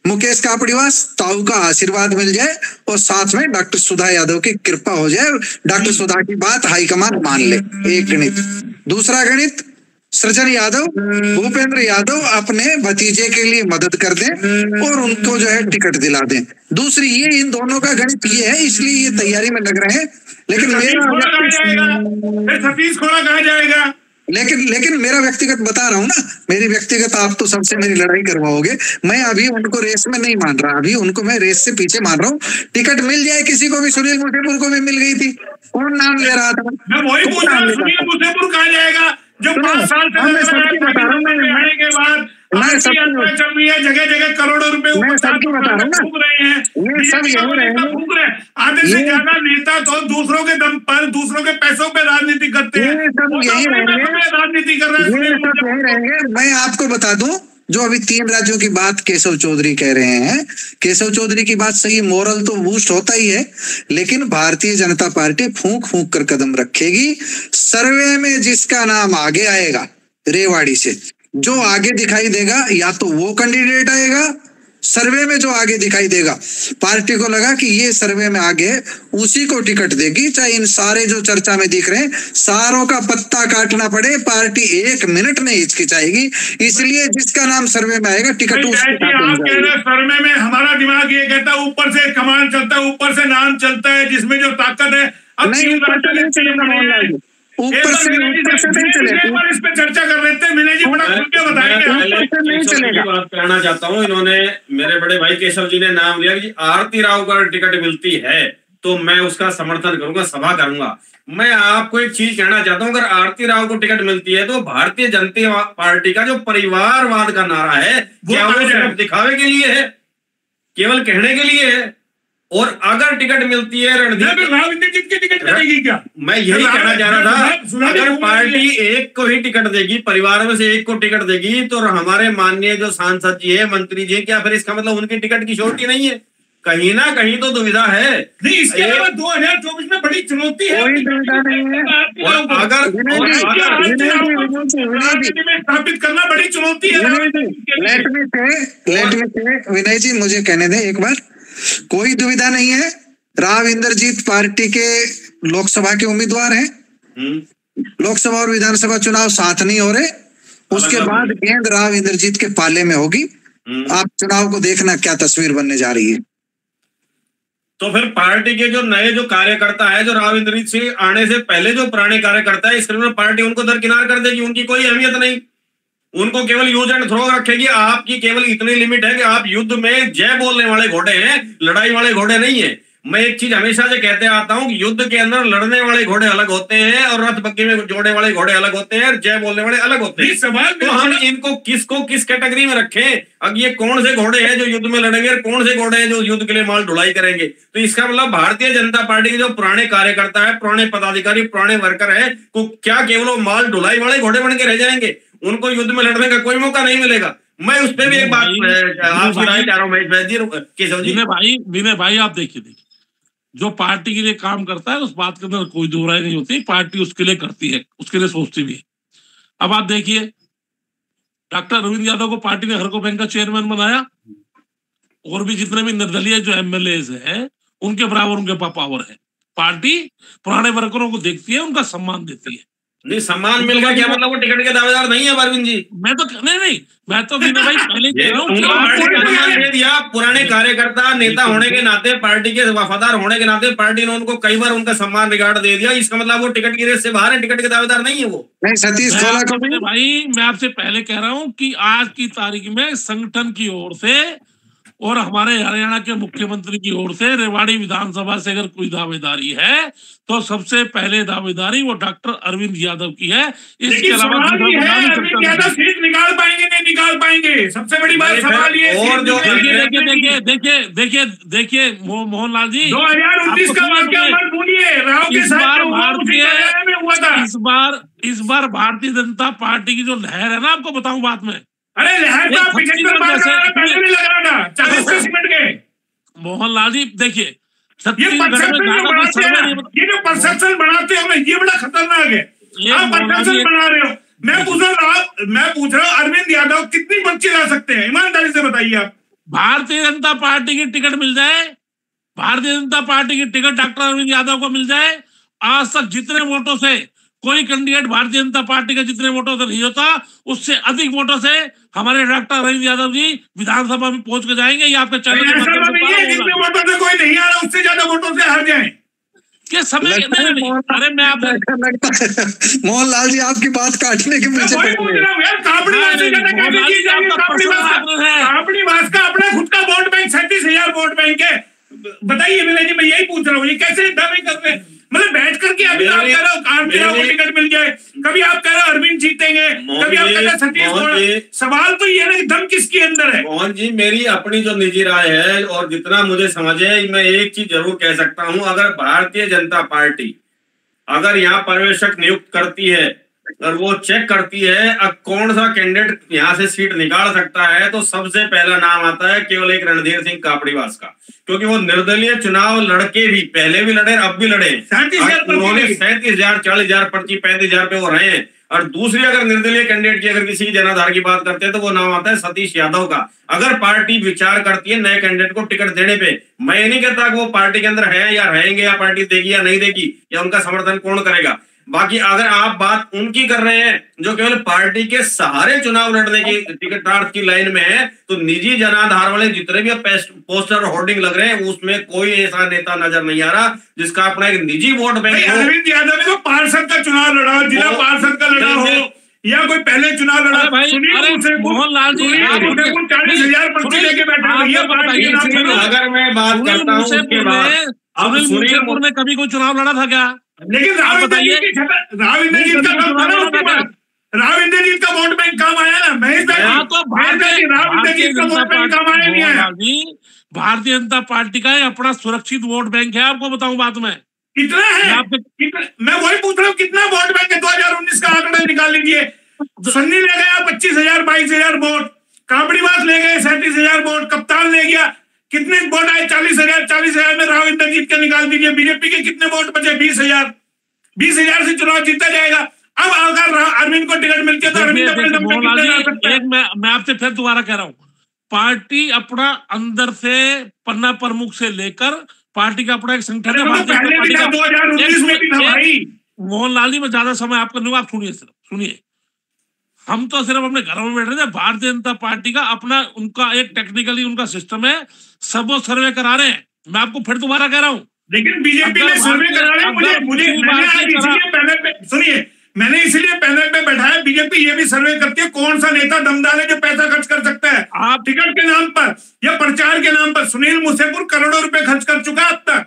मुकेश कापड़ीवास ताऊ का आशीर्वाद मिल जाए और साथ में डॉक्टर सुधा यादव की कृपा हो जाए, डॉक्टर सुधा की बात हाईकमान मान ले, एक गणित। दूसरा गणित, सृजन यादव, भूपेंद्र यादव अपने भतीजे के लिए मदद कर दें और उनको जो है टिकट दिला दें। दूसरी ये, इन दोनों का गणित ये है, इसलिए ये तैयारी में लग रहे हैं। लेकिन लेकिन मेरा व्यक्तिगत बता रहा हूँ ना, मेरी व्यक्तिगत, आप तो सबसे मेरी लड़ाई करवाओगे। मैं अभी उनको रेस में नहीं मान रहा, अभी उनको मैं रेस से पीछे मान रहा हूँ। टिकट मिल जाए किसी को भी, सुनील मुसेपुर को भी मिल गई थी, कौन नाम ले रहा था? मैं वही पूछ रहा हूं, सुनील मुसेपुर कहाँ जाएगा जो 5 साल से के बाद चल रही है, जगह जगह करोड़ों रुपए फूक रहे हैं, आधे से ज्यादा नेता तो दूसरों के दम पर, दूसरों के पैसों पे राजनीति करते हैं, राजनीति कर रहे हैं। मैं आपको बता दूं, जो अभी 3 राज्यों की बात केशव चौधरी कह रहे हैं, केशव चौधरी की बात सही, मोरल तो बूस्ट होता ही है, लेकिन भारतीय जनता पार्टी फूंक फूंक कर कदम रखेगी। सर्वे में जिसका नाम आगे आएगा रेवाड़ी से, जो आगे दिखाई देगा या तो वो कैंडिडेट आएगा, सर्वे में जो आगे दिखाई देगा, पार्टी को लगा कि ये सर्वे में आगे उसी को टिकट देगी, चाहे इन सारे जो चर्चा में दिख रहे हैं सारों का पत्ता काटना पड़े, पार्टी 1 मिनट नहीं हिचकिचाएगी। इसलिए जिसका नाम सर्वे में आएगा टिकट आप कह रहे हैं सर्वे में हमारा दिमाग ये कहता है ऊपर से कमान चलता है, ऊपर से नाम चलता है, जिसमें जो ताकत है। अब ऊपर से नहीं चलेगा, इस पे चर्चा कर रहे थे। विनय जी बड़ा खुल के बताएंगे। बात कहना चाहता हूँ, इन्होंने मेरे बड़े भाई केशव जी ने नाम लिया कि आरती राव को टिकट मिलती है तो मैं उसका समर्थन करूंगा, सभा करूंगा। मैं आपको एक चीज कहना चाहता हूँ, अगर आरती राव को टिकट मिलती है तो भारतीय जनता पार्टी का जो परिवारवाद का नारा है क्या वो सिर्फ दिखावे के लिए है, केवल कहने के लिए है? और अगर टिकट मिलती है रणदीप की टिकट मिलेगी क्या? मैं यही कहना चाह रहा था, अगर पार्टी एक को ही टिकट देगी, परिवार में से एक को टिकट देगी, तो हमारे माननीय जो सांसद जी है, मंत्री जी, क्या फिर इसका मतलब उनकी टिकट की श्योरिटी नहीं है? कहीं ना कहीं तो दुविधा है। नहीं, इसके अलावा 2024 में बड़ी चुनौती है। अगर स्थापित करना बड़ी चुनौती है। विनय जी मुझे कहने दें एक बार, कोई दुविधा नहीं है। राव इंद्रजीत पार्टी के लोकसभा के उम्मीदवार हैं। लोकसभा और विधानसभा चुनाव साथ नहीं हो रहे, उसके बाद गेंद राव इंद्रजीत के पाले में होगी। आप चुनाव को देखना क्या तस्वीर बनने जा रही है। तो फिर पार्टी के जो नए जो कार्यकर्ता है, जो राव इंद्रजीत सिंह आने से पहले जो पुराने कार्यकर्ता है, इस क्रम में पार्टी उनको दरकिनार कर देगी, उनकी कोई अहमियत नहीं, उनको केवल यूज एंड थ्रो रखेगी। आपकी केवल इतनी लिमिट है कि आप युद्ध में जय बोलने वाले घोड़े हैं, लड़ाई वाले घोड़े नहीं है। मैं एक चीज हमेशा से कहते आता हूं कि युद्ध के अंदर लड़ने वाले घोड़े अलग होते हैं और रथ बग्घी में जोड़ने वाले घोड़े अलग होते हैं, जय बोलने वाले अलग होते हैं। सवाल तो हम इनको किसको किस कैटेगरी में रखें? अब ये कौन से घोड़े हैं जो युद्ध में लड़ेंगे और कौन से घोड़े हैं जो युद्ध के लिए माल ढुलाई करेंगे? तो इसका मतलब भारतीय जनता पार्टी के जो पुराने कार्यकर्ता है, पुराने पदाधिकारी, पुराने वर्कर है, को क्या केवल वो माल ढुलाई वाले घोड़े बन के रह जाएंगे? उनको युद्ध में लड़ने का कोई मौका नहीं मिलेगा। मैं उस पर भी एक बात आपकी राय चाह रहा हूँ केशव जी। विनय भाई आप देखिए, जो पार्टी के लिए काम करता है उस बात के अंदर कोई दो राय नहीं होती, पार्टी उसके लिए करती है, उसके लिए सोचती भी है। अब आप देखिए, डॉक्टर अरविंद यादव को पार्टी ने हरको बैंक का चेयरमैन बनाया, और भी जितने भी निर्दलीय जो एमएलए हैं उनके बराबर उनके पास पावर है। पार्टी पुराने वर्करों को देखती है, उनका सम्मान देती है। नहीं, सम्मान मिल गया क्या मतलब वो टिकट के दावेदार नहीं है अरविंद जी? मैं तो विनय भाई पहले कह रहा हूँ, दिया पुराने कार्यकर्ता नेता होने के नाते, पार्टी के वफादार होने के नाते पार्टी ने उनको कई बार उनका सम्मान रिगार्ड दे दिया। इसका मतलब वो टिकट की रेस से बाहर है, टिकट के दावेदार नहीं है वो। नहीं सतीश भाई मैं आपसे पहले कह रहा हूँ कि आज की तारीख में संगठन की ओर से और हमारे हरियाणा के मुख्यमंत्री की ओर से रेवाड़ी विधानसभा से अगर कोई दावेदारी है तो सबसे पहले दावेदारी वो डॉक्टर अरविंद यादव की है। इसके अलावा सीट निकाल पाएंगे नहीं निकाल पाएंगे, सबसे बड़ी बात सवाल ये। और जो देखिए मोहनलाल जी, 2019 का वाकया मत भूलिए, राव के साथ इस बार भारतीय जनता पार्टी की जो लहर है ना, आपको बताऊं बात में, अरे लहर का 75 पहले भी लग रहा था 40 सीमेंट के। मोहनलाल जी देखिए, ये जो परसेप्शन बनाते हो ये बड़ा खतरनाक है। आप परसेप्शन बना रहे हो। मैं पूछ रहा हूँ अरविंद यादव कितनी पर्ची ला सकते हैं? ईमानदारी से बताइए आप। भारतीय जनता पार्टी की टिकट मिल जाए, भारतीय जनता पार्टी की टिकट डॉक्टर अरविंद यादव को मिल जाए, आज तक जितने वोटों से कोई कैंडिडेट भारतीय जनता पार्टी का जितने वोटों से नहीं होता, उससे अधिक वोटों से हमारे डॉक्टर अरविंद यादव जी विधानसभा में पहुंच के जाएंगे। ये आपके चैनल जितने वोटों से कोई नहीं आ रहा, उससे ज्यादा वोटों से हार जाए क्या समय? अरे मैं आप मोहनलाल जी आपकी बात काटने के पीछे अपनी बात का अपना खुद का वोट बैंक 37,000 वोट बैंक है। बताइए विनय जी, मैं यही पूछ रहा हूँ, ये कैसे दावे कर रहे हैं? मतलब बैठ करके अभी आप कह रहे हो आरती राव को टिकट मिल जाए, कभी आप कह रहे हो अरविंद जीतेंगे, कभी आप कह रहे हो सतीश। सवाल तो ये है ना, दम किसके अंदर है? मोहन जी, मेरी अपनी जो निजी राय है और जितना मुझे समझ है, मैं एक चीज जरूर कह सकता हूं, अगर भारतीय जनता पार्टी अगर यहाँ पर्यवेक्षक नियुक्त करती है और वो चेक करती है अब कौन सा कैंडिडेट यहाँ से सीट निकाल सकता है, तो सबसे पहला नाम आता है केवल एक रणधीर सिंह कापड़ीवास का, क्योंकि वो निर्दलीय चुनाव लड़के भी, पहले भी लड़े अब भी लड़े। उन्होंने 37,000 40,000 पर्ची 35,000 पे वो रहे हैं। और दूसरी अगर निर्दलीय कैंडिडेट की अगर किसी जनाधार की बात करते हैं तो वो नाम आता है सतीश यादव का। अगर पार्टी विचार करती है नए कैंडिडेट को टिकट देने पे, मैं ये नहीं कहता कि वो पार्टी के अंदर है या रहेंगे या पार्टी देगी या नहीं देगी या उनका समर्थन कौन करेगा। बाकी अगर आप बात उनकी कर रहे हैं जो केवल पार्टी के सहारे चुनाव लड़ने की टिकटार्थ की लाइन में है, तो निजी जनाधार वाले जितने भी पोस्टर होर्डिंग लग रहे हैं उसमें कोई ऐसा नेता नजर नहीं आ रहा जिसका अपना एक निजी वोट बैंक हो। अरविंद यादव ने तो पार्षद का चुनाव लड़ा, जिला पार्षद का लड़ा हो या कोई पहले चुनाव लड़ा। मोहनलाल जी 40,000 पर्ची लेके बैठे। अगर मैं बात करता हूँ उसके बाद, मुसेपुर में कभी कोई चुनाव लड़ा था क्या? लेकिन राव इंद्रजीत का वोट बैंक काम आया ना महेश भाई। राव इंद्रजीत का वोट बैंक काम आया नहीं आया। भारतीय जनता पार्टी का अपना सुरक्षित वोट बैंक है, आपको बताऊं बात में कितना है। मैं वही पूछ रहा हूँ कितना वोट बैंक है। 2019 का आंकड़ा निकाल लीजिए। सन्नी ले गया 25,000 22,000 वोट, कापड़ीवास ले गए 37,000 वोट, कप्तान ले गया, कितने वोट आए 40,000 में राव इंद्रजीत का निकाल दीजिए। बीजेपी के कितने वोट बचे 20,000 से चुनाव जीता जाएगा। अब अगर अरविंद को टिकट मिलती है तो अरविंद अपने दम पे कितने ला सकता है। मैं आपसे फिर दोबारा कह रहा हूँ, पार्टी अपना अंदर से पन्ना प्रमुख से लेकर पार्टी का अपना एक संगठन है। 2019 में भी था भाई। मोहनलाल जी, मैं ज्यादा समय आपका नहीं, आप सुनिए, सिर्फ सुनिए। हम तो सिर्फ अपने घरों में बैठ रहे थे। भारतीय जनता पार्टी का अपना उनका एक टेक्निकली उनका सिस्टम है, सब वो सर्वे करा रहे हैं। मैं आपको फिर दोबारा कह रहा हूँ, लेकिन बीजेपी में सर्वे करा रहे हैं। मैंने इसलिए पैनल पे बैठाया। बीजेपी ये भी सर्वे करती है कौन सा नेता दमदार है जो पैसा खर्च कर सकता है आप टिकट के नाम पर या प्रचार के नाम पर। सुनील मुसेपुर करोड़ों रुपए खर्च कर चुका अब तक,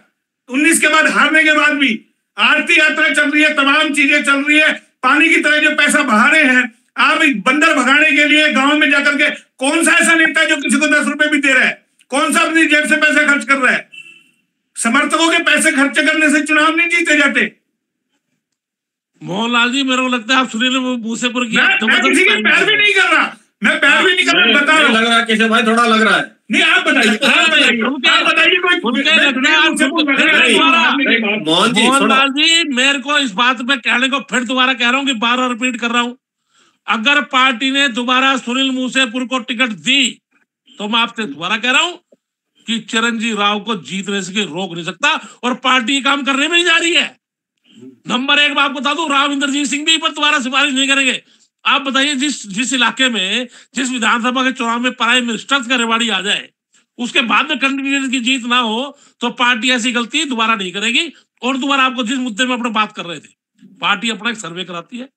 19 के बाद हारने के बाद भी। आरती यात्रा चल रही है, तमाम चीजें चल रही है, पानी की तरह जो पैसा बहा रहे हैं आप बंदर भगाने के लिए गांव में जाकर के। कौन सा ऐसा नेता है जो किसी को 10 रुपए भी दे रहा है? कौन सा अपनी जेब से पैसा खर्च कर रहा है? समर्थकों के पैसे खर्च करने से चुनाव नहीं जीते जाते। मोहनलाल जी, मेरे को लगता है आप सुनील मुसेपुर की मैं किसी की पैरवी नहीं कर रहा, मैं पैरवी नहीं कर रहा, बता रहा हूं। लग रहा है कैसे भाई, थोड़ा लग रहा है। नहीं आप बताइए, मोहनलाल जी, मेरे को इस बात पे कहने को फिर दोबारा कह रहा हूँ कि बार-बार रिपीट कर रहा हूँ, अगर पार्टी ने दोबारा सुनील मुसेपुर को टिकट दी तो मैं आपसे दोबारा कह रहा हूं कि चिरंजीव राव को जीतने से रोक नहीं सकता और पार्टी काम करने में ही जा रही है। नंबर 1 मैं आपको बता दूं, राव इंद्रजीत सिंह भी पर दोबारा सिफारिश नहीं करेंगे। आप बताइए, जिस इलाके में जिस विधानसभा के चुनाव में प्राइम मिनिस्टर का रेवाड़ी आ जाए, उसके बाद में कैंडिडेट की जीत ना हो तो पार्टी ऐसी गलती दोबारा नहीं करेगी। और दोबारा आपको जिस मुद्दे में अपने बात कर रहे थे, पार्टी अपना एक सर्वे कराती है।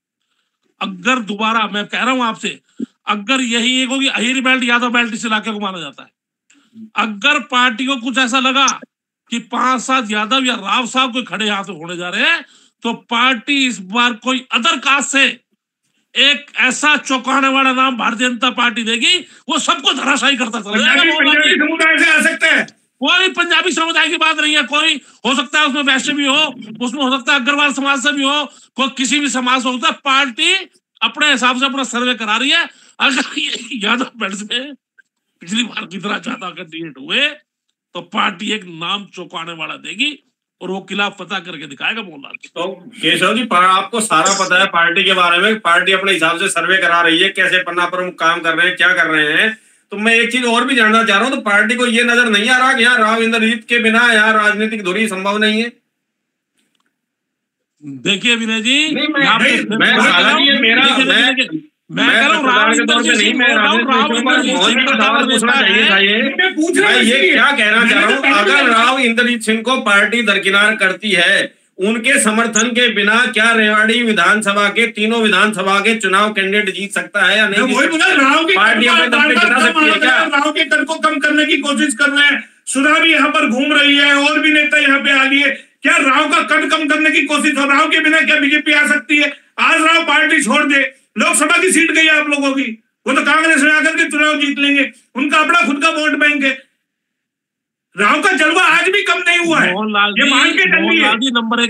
अगर दोबारा मैं कह रहा हूं आपसे, अगर यही एक होगी अहिर बेल्ट यादव बेल्ट इस इलाके को माना जाता है, अगर पार्टी को कुछ ऐसा लगा कि 5-7 यादव या राव साहब कोई खड़े हाथ होने जा रहे हैं, तो पार्टी इस बार कोई अदर कास्ट से एक ऐसा चौंकाने वाला नाम भारतीय जनता पार्टी देगी, वो सबको धराशायी करता चला जाएगा। कोई पंजाबी समुदाय की बात नहीं है, कोई हो सकता है उसमें वैश्य भी हो, उसमें हो सकता है अग्रवाल समाज से भी हो, कोई किसी भी समाज से हो सकता है। पार्टी अपने हिसाब से अपना सर्वे करा रही है। अगर यादव बेल्ट में पिछली बार की तरह ज्यादा कैंडिडेट हुए तो पार्टी एक नाम चौंकाने वाला देगी और वो किला फतह करके दिखाएगा मोहनलाल। तो केशव जी, आपको सारा पता है पार्टी के बारे में, पार्टी अपने हिसाब से सर्वे करा रही है, कैसे पन्ना प्रमुख काम कर रहे हैं, क्या कर रहे हैं। तो मैं एक चीज और भी जानना चाह रहा हूँ, तो पार्टी को ये नजर नहीं आ रहा कि यहाँ राव इंद्रजीत के बिना यहाँ राजनीतिक धुरी संभव नहीं है? देखिए विनय जी, मैं कह रहा हूँ राव इंद्रजीत सिंह, ये क्या कहना चाह रहा हूँ, अगर राव इंद्रजीत सिंह को पार्टी दरकिनार करती है, उनके समर्थन के बिना क्या रेवाड़ी विधानसभा के तीनों विधानसभा के चुनाव कैंडिडेट जीत सकता है या नहीं? पार्टी अपने दम पे जिता सकती है क्या? राव के कर को कम करने की कोशिश कर रहे हैं, सुधा भी यहाँ पर घूम रही है और भी नेता यहाँ पे आ लिए। क्या राव का कद कम करने की कोशिश हो? राव के बिना क्या बीजेपी आ सकती है? आज राव पार्टी छोड़ दे, लोकसभा की सीट गई आप लोगों की, वो तो कांग्रेस में आकर के चुनाव जीत लेंगे, उनका अपना खुद का वोट बैंक है। राव का जलवा आज भी कम नहीं हुआ है, ये मान के चलिए। नंबर 1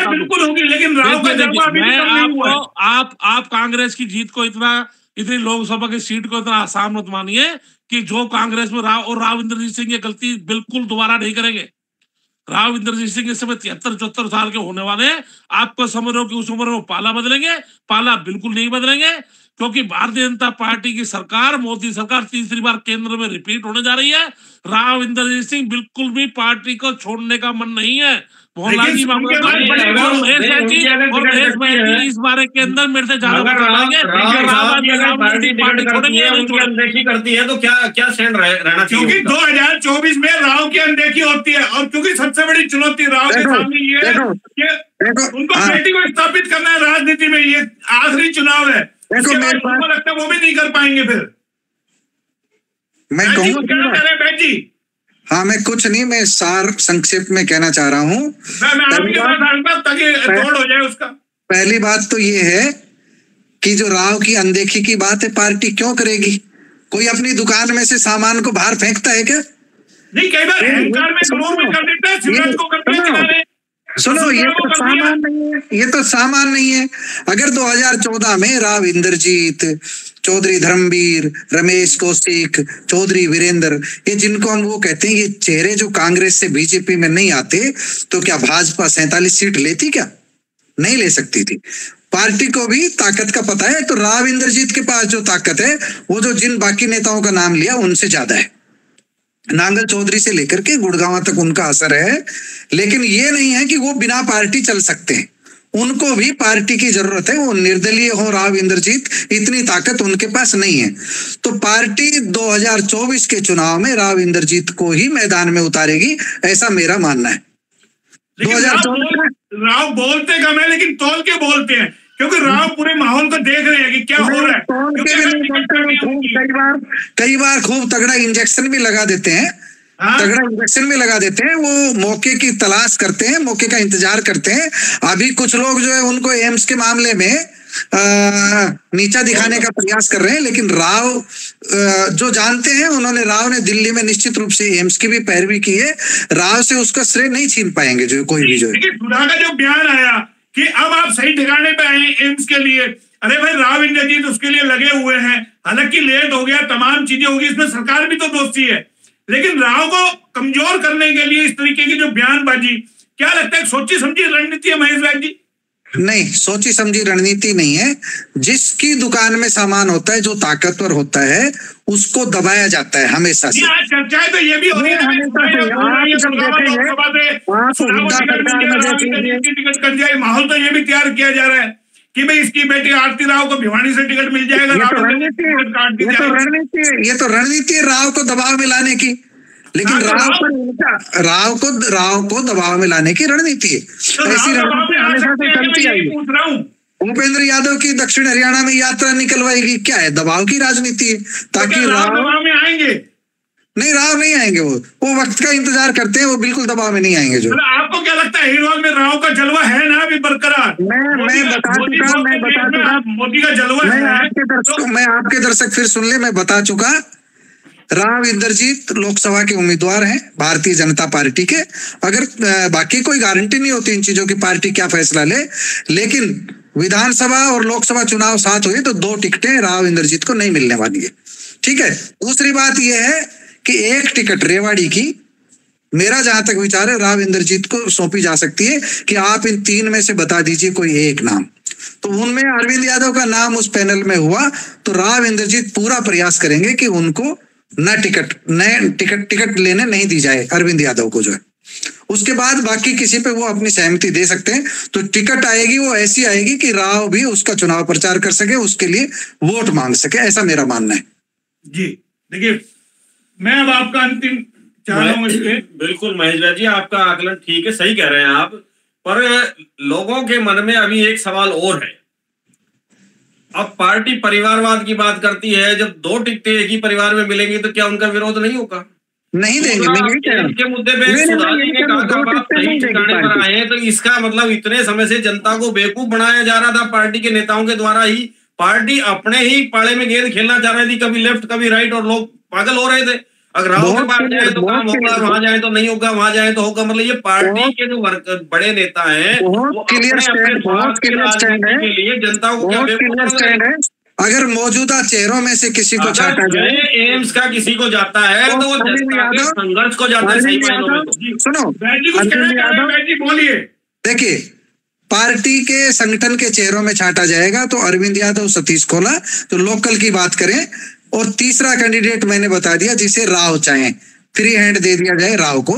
बिल्कुल होगी, लेकिन राव का आप कांग्रेस की जीत को इतनी लोकसभा की सीट को इतना आसान मत मानिए कि जो कांग्रेस में राव इंद्रजीत सिंह ये गलती बिल्कुल दोबारा नहीं करेंगे। राव इंद्रजीत सिंह इस समय 73-74 साल के होने वाले हैं। आपको समझ रहे हो कि उस उम्र में पाला बदलेंगे? पाला बिल्कुल नहीं बदलेंगे, क्योंकि भारतीय जनता पार्टी की सरकार, मोदी सरकार तीसरी बार केंद्र में रिपीट होने जा रही है। राव इंद्रजीत सिंह बिल्कुल भी पार्टी को छोड़ने का मन नहीं है। मोहनलाल जी इस बारे के अंदर मेरे से ज्यादा अनदेखी करती है तो क्या स्टैंड रहना चाहिए? क्योंकि 2024 में राव की अनदेखी होती है, और क्योंकि सबसे बड़ी चुनौती राव के सामने ये है कि उनको बेटी को स्थापित करना है राजनीति में। ये आखिरी चुनाव है, उनको लगता है वो भी नहीं कर पाएंगे। फिर मैं कहूँ बैठी, हाँ, मैं कुछ नहीं, मैं सार संक्षेप में कहना चाह रहा हूँ। पहली बात तो ये है कि जो राव की अनदेखी की बात है, पार्टी क्यों करेगी? कोई अपनी दुकान में से सामान को बाहर फेंकता है क्या? नहीं, कई बार अहंकार में कर देता है, शिवराज को करता है। सुनो, ये तो सामान नहीं है, ये तो सामान नहीं है। अगर 2014 में राव इंद्रजीत, चौधरी धर्मवीर, रमेश कौशिक, चौधरी वीरेंद्र, ये जिनको हम वो कहते हैं, ये चेहरे जो कांग्रेस से बीजेपी में नहीं आते, तो क्या भाजपा 47 सीट लेती? क्या नहीं ले सकती थी। पार्टी को भी ताकत का पता है। तो राव इंद्रजीत के पास जो ताकत है, वो जो जिन बाकी नेताओं का नाम लिया उनसे ज्यादा है। नांगल चौधरी से लेकर के गुड़गांव तक उनका असर है, लेकिन ये नहीं है कि वो बिना पार्टी चल सकते हैं। उनको भी पार्टी की जरूरत है। वो निर्दलीय हो राव इंद्रजीत, इतनी ताकत उनके पास नहीं है। तो पार्टी 2024 के चुनाव में राव इंद्रजीत को ही मैदान में उतारेगी, ऐसा मेरा मानना है। 2024 राव बोलते कम है, लेकिन तौल के बोलते हैं, क्योंकि राव पूरे माहौल को देख रहे हैं कि क्या हो रहा है। कई बार खूब तगड़ा इंजेक्शन भी लगा देते हैं, तगड़ा इंजेक्शन भी लगा देते हैं। वो मौके की तलाश करते हैं, मौके का इंतजार करते हैं। अभी कुछ लोग जो है उनको एम्स के मामले में नीचा दिखाने का प्रयास कर रहे हैं, लेकिन राव जो जानते हैं, उन्होंने राव ने दिल्ली में निश्चित रूप से एम्स की भी पैरवी की है। राव से उसका श्रेय नहीं छीन पाएंगे जो कोई भी। जो सुधा का जो बयान आया कि अब आप सही ठिकाने पे आए एम्स के लिए, अरे भाई राव इंद्रजीत उसके लिए लगे हुए हैं। हालांकि लेट हो गया, तमाम चीजें होगी, इसमें सरकार भी तो दोषी है, लेकिन राव को कमजोर करने के लिए इस तरीके की जो बयानबाजी, क्या लगता है सोची समझी रणनीति है महेश भाई जी? नहीं, सोची समझी रणनीति नहीं है। जिसकी दुकान में सामान होता है, जो ताकतवर होता है, उसको दबाया जाता है हमेशा से। चर्चाएं तो ये भी हो रही है, माहौल तो ये भी तैयार किया जा रहा है कि भाई इसकी बेटी आरती राव को भिवानी से टिकट मिल जाएगा। ये तो रणनीति है राव को दबाव में लाने की, लेकिन राव को दबाव में लाने की रणनीति है। ऐसी रणनीति हमेशा से चलती आई। भूपेंद्र यादव की दक्षिण हरियाणा में यात्रा निकलवाएगी, क्या है? दबाव की राजनीति है, ताकि राव दबाव में आएंगे। नहीं, राव नहीं आएंगे। वो वक्त का इंतजार करते हैं, वो बिल्कुल दबाव में नहीं आएंगे। जो आपको क्या लगता है, हिरवाल में राव का जलवा है ना अभी बरकरार? मैं बता चुका मोदी का जलवा है। मैं आपके दर्शक फिर सुन ले, मैं बता चुका। राव इंद्रजीत लोकसभा के उम्मीदवार हैं भारतीय जनता पार्टी के। अगर बाकी कोई गारंटी नहीं होती इन चीजों की, पार्टी क्या फैसला ले, लेकिन विधानसभा और लोकसभा चुनाव साथ हुए तो 2 टिकटें राव इंद्रजीत को नहीं मिलने वाली है। ठीक है। दूसरी बात यह है कि 1 टिकट रेवाड़ी की, मेरा जहां तक विचार है, राव इंद्रजीत को सौंपी जा सकती है कि आप इन 3 में से बता दीजिए कोई एक नाम। तो उनमें अरविंद यादव का नाम उस पैनल में हुआ तो राव इंद्रजीत पूरा प्रयास करेंगे कि उनको टिकट लेने नहीं दी जाए अरविंद यादव को। जो है उसके बाद बाकी किसी पे वो अपनी सहमति दे सकते हैं। तो टिकट आएगी वो ऐसी आएगी कि राव भी उसका चुनाव प्रचार कर सके, उसके लिए वोट मांग सके, ऐसा मेरा मानना है। जी देखिए, मैं अब आपका अंतिम चाह रहा हूं। बिल्कुल महेश भाई जी, आपका आकलन ठीक है, सही कह रहे हैं आप, पर लोगों के मन में अभी एक सवाल और है। अब पार्टी परिवारवाद की बात करती है, जब 2 टिकटें एक ही परिवार में मिलेंगी तो क्या उनका विरोध नहीं होगा? नहीं देंगे। के मुद्दे पे सुधा जी ने कहा आप सही ठिकाने पर आए हैं, तो इसका मतलब इतने समय से जनता को बेवकूफ बनाया जा रहा था पार्टी के नेताओं के द्वारा ही। पार्टी अपने ही पाले में गेंद खेलना चाह रही थी, कभी लेफ्ट कभी राइट, और लोग पागल हो रहे थे। अगर राव के पास जाए तो काम होगा, वहां जाए तो नहीं होगा, वहां जाए तो होगा। मतलब ये पार्टी के जो बड़े नेता हैं बहुत क्लियर स्टैंड है, जनता को क्या अगर मौजूदा चेहरों में से किसी को छाटा जाए, एम्स का किसी को जाता है तो वो जनता के संघर्ष को जाता है। सही मायनों में तो सुनो, बोलिए, देखिए पार्टी के संगठन के चेहरों में छांटा जाएगा तो अरविंद यादव, सतीश कोला, तो लोकल की बात करें। और तीसरा कैंडिडेट मैंने बता दिया जिसे राव चाहे, फ्री हैंड दे दिया जाए राव को,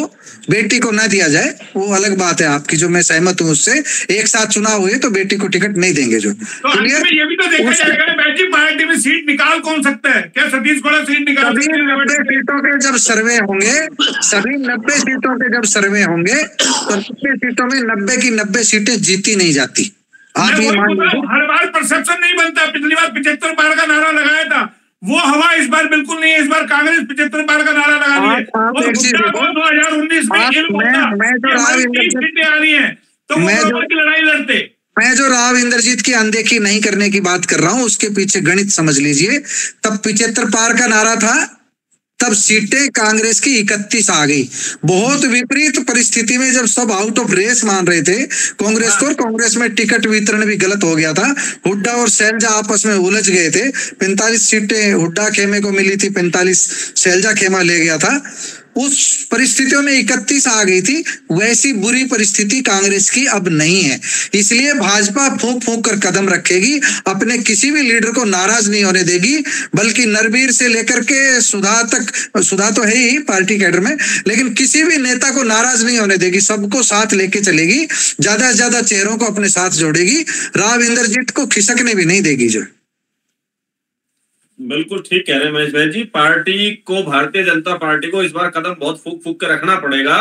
बेटी को ना दिया जाए, वो अलग बात है आपकी, जो मैं सहमत हूँ उससे। एक साथ चुनाव हुए तो बेटी को टिकट नहीं देंगे जो। तो ये भी तो देखा जाएगा ना, बैठी पार्टी में सीट निकाल कौन सकता है? क्या सतीश कोला सीट निकाल? 90 सीटों के जब सर्वे होंगे, सभी 90 सीटों के जब सर्वे होंगे तो 90 सीटों में 90 की 90 सीटें जीती नहीं जाती। आप ये मान लीजिए, हर बार परसेप्शन नहीं बनता। पिछली बार 75 पार का नारा लगाया था, वो हवा इस बार बिल्कुल नहीं है। इस बार कांग्रेस 75 पार का नारा लगा रही है। 2019 में आ रही है तो लड़ाई लड़ते। मैं जो राव इंद्रजीत की अनदेखी नहीं करने की बात कर रहा हूं, उसके पीछे गणित समझ लीजिए। तब 75 पार का नारा था, तब सीटें कांग्रेस की 31 आ गई। बहुत विपरीत परिस्थिति में जब सब आउट ऑफ रेस मान रहे थे कांग्रेस को, और कांग्रेस में टिकट वितरण भी गलत हो गया था, हुड्डा और शैलजा आपस में उलझ गए थे। 45 सीटें हुड्डा खेमे को मिली थी, 45 शैलजा खेमा ले गया था। उस परिस्थितियों में 31 आ गई थी। वैसी बुरी परिस्थिति कांग्रेस की अब नहीं है, इसलिए भाजपा फूंक फूंक कर कदम रखेगी, अपने किसी भी लीडर को नाराज नहीं होने देगी, बल्कि नरवीर से लेकर के सुधा तक, सुधा तो है ही पार्टी कैडर में, लेकिन किसी भी नेता को नाराज नहीं होने देगी, सबको साथ लेके चलेगी, ज्यादा से ज्यादा चेहरों को अपने साथ जोड़ेगी, राव इंद्रजीत को खिसकने भी नहीं देगी। जो बिल्कुल ठीक कह रहे हैं महेश भाई जी। पार्टी को, भारतीय जनता पार्टी को इस बार कदम बहुत फूक फूक के रखना पड़ेगा।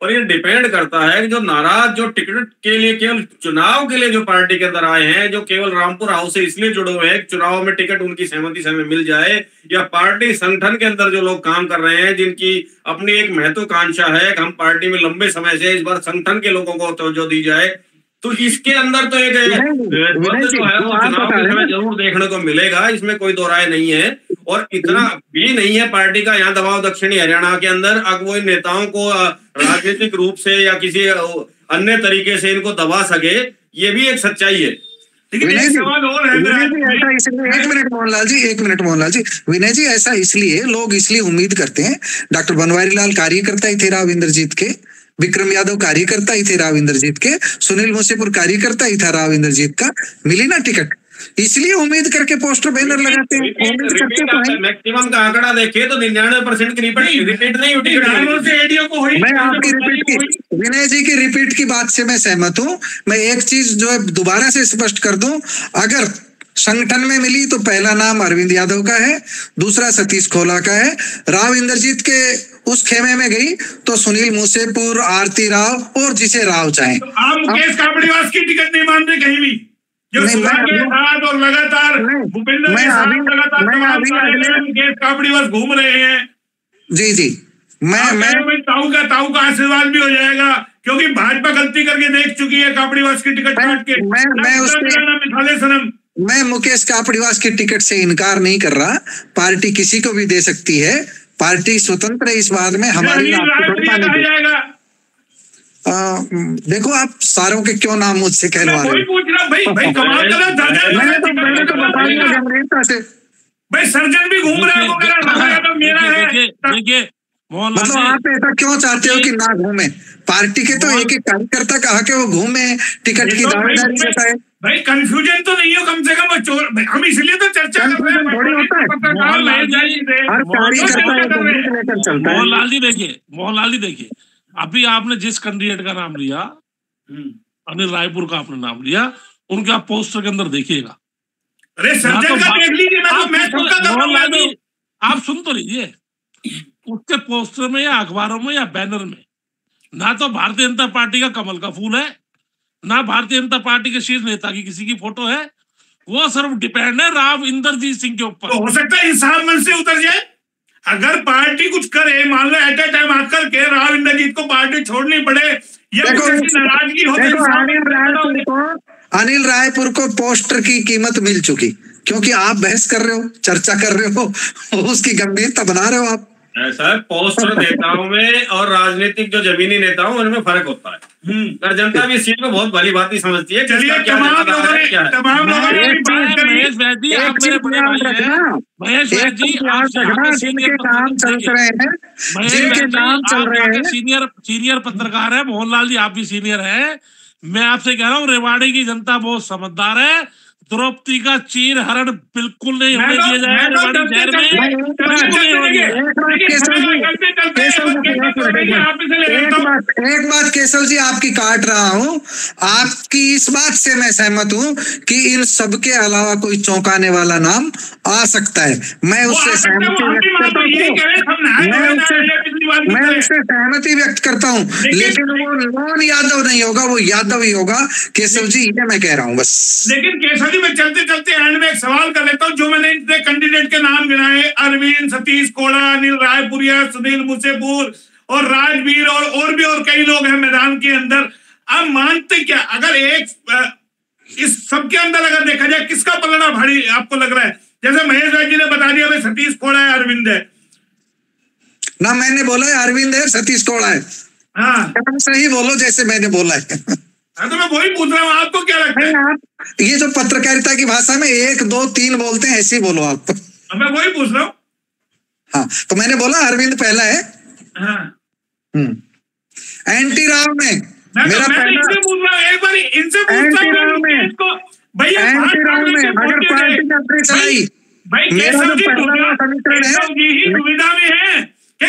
और ये डिपेंड करता है कि जो नाराज, जो टिकट के लिए, केवल चुनाव के लिए जो पार्टी के अंदर आए हैं, जो केवल रामपुर हाउस से इसलिए जुड़े हुए हैं चुनाव में टिकट उनकी सहमति से हमें मिल जाए, या पार्टी संगठन के अंदर जो लोग काम कर रहे हैं, जिनकी अपनी एक महत्वाकांक्षा है कि हम पार्टी में लंबे समय से, इस बार संगठन के लोगों को तवज्जो दी जाए, तो इसके अंदर तो एक द्वंद्व जो है वो चुनाव के समय जरूर देखने को मिलेगा, इसमें कोई दो राय नहीं है। और इतना भी नहीं है पार्टी का यहाँ दबाव दक्षिणी हरियाणा के अंदर, अब वो इन नेताओं को राजनीतिक रूप से या किसी अन्य तरीके से इनको दबा सके, ये भी एक सच्चाई है। एक मिनट मोहनलाल जी, विनय जी, ऐसा इसलिए लोग इसलिए उम्मीद करते हैं, डॉक्टर बनवारी लाल कार्यकर्ता ही थे राव इंद्रजीत के, विक्रम यादव कार्यकर्ता ही थे राव इंद्रजीत के, सुनील मुसेपुर कार्यकर्ता ही था राव इंद्रजीत का, मिली ना टिकट, इसलिए उम्मीद करके पोस्टर बैनर लगाते हैं। मैक्सिमम का आंकड़ा देखे तो 99% की रिपीट नहीं होती। मैं आपकी रिपीट की, विनय जी की रिपीट की बात से मैं सहमत हूँ। मैं एक चीज जो है दोबारा से स्पष्ट कर दूं, अगर संगठन में मिली तो पहला नाम अरविंद यादव का है, दूसरा सतीश कोला का है। राव इंद्रजीत के उस खेमे में गई तो सुनील मुसेपुर, आरती राव और जिसे राव चाहे। तो आप मुकेश कापड़ीवास की टिकट नहीं मान रहे कहीं भी, जो सुधा के साथ और लगातार भूपेंद्र के साथ लगातार मुकेश कापड़ीवास घूम रहे हैं। जी जी, मैं ताऊ का आशीर्वाद भी हो जाएगा, क्योंकि भाजपा गलती करके देख चुकी है कापड़ीवास की टिकट काट के। मैं मुकेश कापड़ीवास की टिकट से इनकार नहीं कर रहा, पार्टी किसी को भी दे सकती है, पार्टी स्वतंत्र है इस बात में। हमारी देखो आप सारों के क्यों नाम मुझसे कहलवा रहे भाई, सर्जन भी घूम रहे हैं। देखिए मतलब आप ऐसा क्यों चाहते हो कि ना घूमे? पार्टी के तो एक एक कार्यकर्ता कहा कि वो घूमे, टिकट की दावेदारी बताए। भाई कंफ्यूजन तो नहीं हो कम से कम, हम इसलिए तो चर्चा कर रहे हैं। मोहनलाल जी देखिए, अभी आपने जिस कैंडिडेट का नाम लिया, अनिल रायपुर का आपने नाम लिया, उनके आप पोस्टर के अंदर देखिएगा। अरे सर्जन का देख लीजिए, आप सुन तो लीजिए, उसके पोस्टर में या अखबारों में या बैनर में ना तो भारतीय जनता पार्टी का कमल का फूल है, ना भारतीय जनता पार्टी के शीर्ष नेता की किसी की फोटो है। वो सिर्फ डिपेंड है राव इंद्रजीत सिंह के ऊपर। तो हो सकता है इंसान मन से उतर जाए। अगर पार्टी कुछ करे, मान लो एट ए टाइम आकर के राव इंद्रजीत को पार्टी छोड़नी पड़े या नाराजगी हो, अनिल रायपुर को पोस्टर की कीमत मिल चुकी, क्योंकि आप बहस कर रहे हो, चर्चा कर रहे हो, उसकी गंभीरता बना रहे हो आप। सर पोस्टर नेताओं में और राजनीतिक जो जमीनी नेताओं उनमें फर्क होता है। पर जनता भी इस चीज को बहुत भली भांति समझती है। चलिए तमाम लोगों ने महेश वैदी आप मेरे बड़े भाई हैं, महेश वैदी सीनियर पत्रकार है, मोहनलाल जी आप भी सीनियर है। मैं आपसे कह रहा हूँ रेवाड़ी की जनता बहुत समझदार है। द्रौपदी का चीर हरण बिल्कुल नहीं होने दिया जाएगा रेवाड़ी शहर में। एक बात केशव जी आपकी काट रहा हूँ, आपकी इस बात से मैं सहमत हूँ कि इन सब के अलावा कोई चौंकाने वाला नाम आ सकता है। मैं उससे सहमति व्यक्त करता हूँ, लेकिन वो नॉन यादव नहीं होगा, वो यादव ही होगा केशव जी, ये मैं कह रहा हूँ बस। लेकिन केशव जी मैं चलते चलते एंड में एक सवाल कर लेता हूँ। जो मैंने इतने कैंडिडेट के नाम गिनाए, अरविंद, सतीश कोड़ा, अनिल रायपुरिया, सुनील मुसेपुर और राजवीर और भी और कई लोग हैं मैदान के अंदर। आप मानते क्या अगर एक इस सब के अंदर अगर देखा जाए किसका पलड़ा भारी आपको लग रहा है? जैसे महेश भाई जी ने बता दिया भाई सतीश कोड़ा है, अरविंद है ना, मैंने बोला है अरविंद है, सतीश कोड़ा है। हाँ सही बोलो जैसे मैंने बोला है। हाँ तो मैं वही पूछ रहा हूँ, आपको क्या लगता है? आप ये जो पत्रकारिता की भाषा में 1 2 3 बोलते हैं, ऐसे ही बोलो आप। मैं वही पूछ रहा हूँ। हाँ तो मैंने बोला अरविंद पहला है। हाँ एनटी राव में मेरा पहला पूछ रहा हूँ, एक बार इनसे पूछता हूँ भैया अगर पार्टी का अध्यक्ष आई, भाई मेरा जो पहला समीकरण है दुविधा में है कि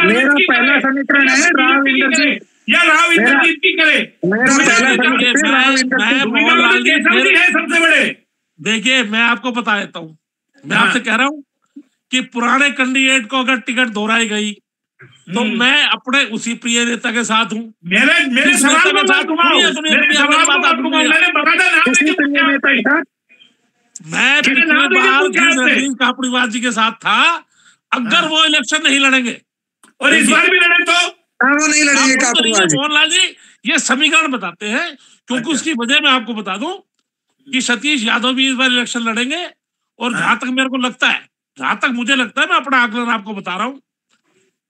मेरा पहला समीकरण है राव इंद्रजीत या राव इंद्रजीत की करे। मेरा पहला समीकरण है सबसे बड़े। देखिए मैं आपको बता देता हूँ, मैं आपसे कह रहा हूँ कि पुराने कैंडिडेट को अगर टिकट दोहराई गई तो मैं अपने उसी प्रिय नेता के साथ हूँ। मेरे सवाल के साथ मैं कापड़ीवास जी के साथ था। अगर वो इलेक्शन नहीं लड़ेंगे और इस बार भी लड़े तो वो नहीं लड़ेंगे। मोहनलाल जी ये समीकरण बताते हैं, क्योंकि उसकी वजह मैं आपको बता दूं कि सतीश यादव भी इस बार इलेक्शन लड़ेंगे। और जहां तक मेरे को लगता है, जहां तक मुझे लगता है, मैं अपना आकलन आपको बता रहा हूं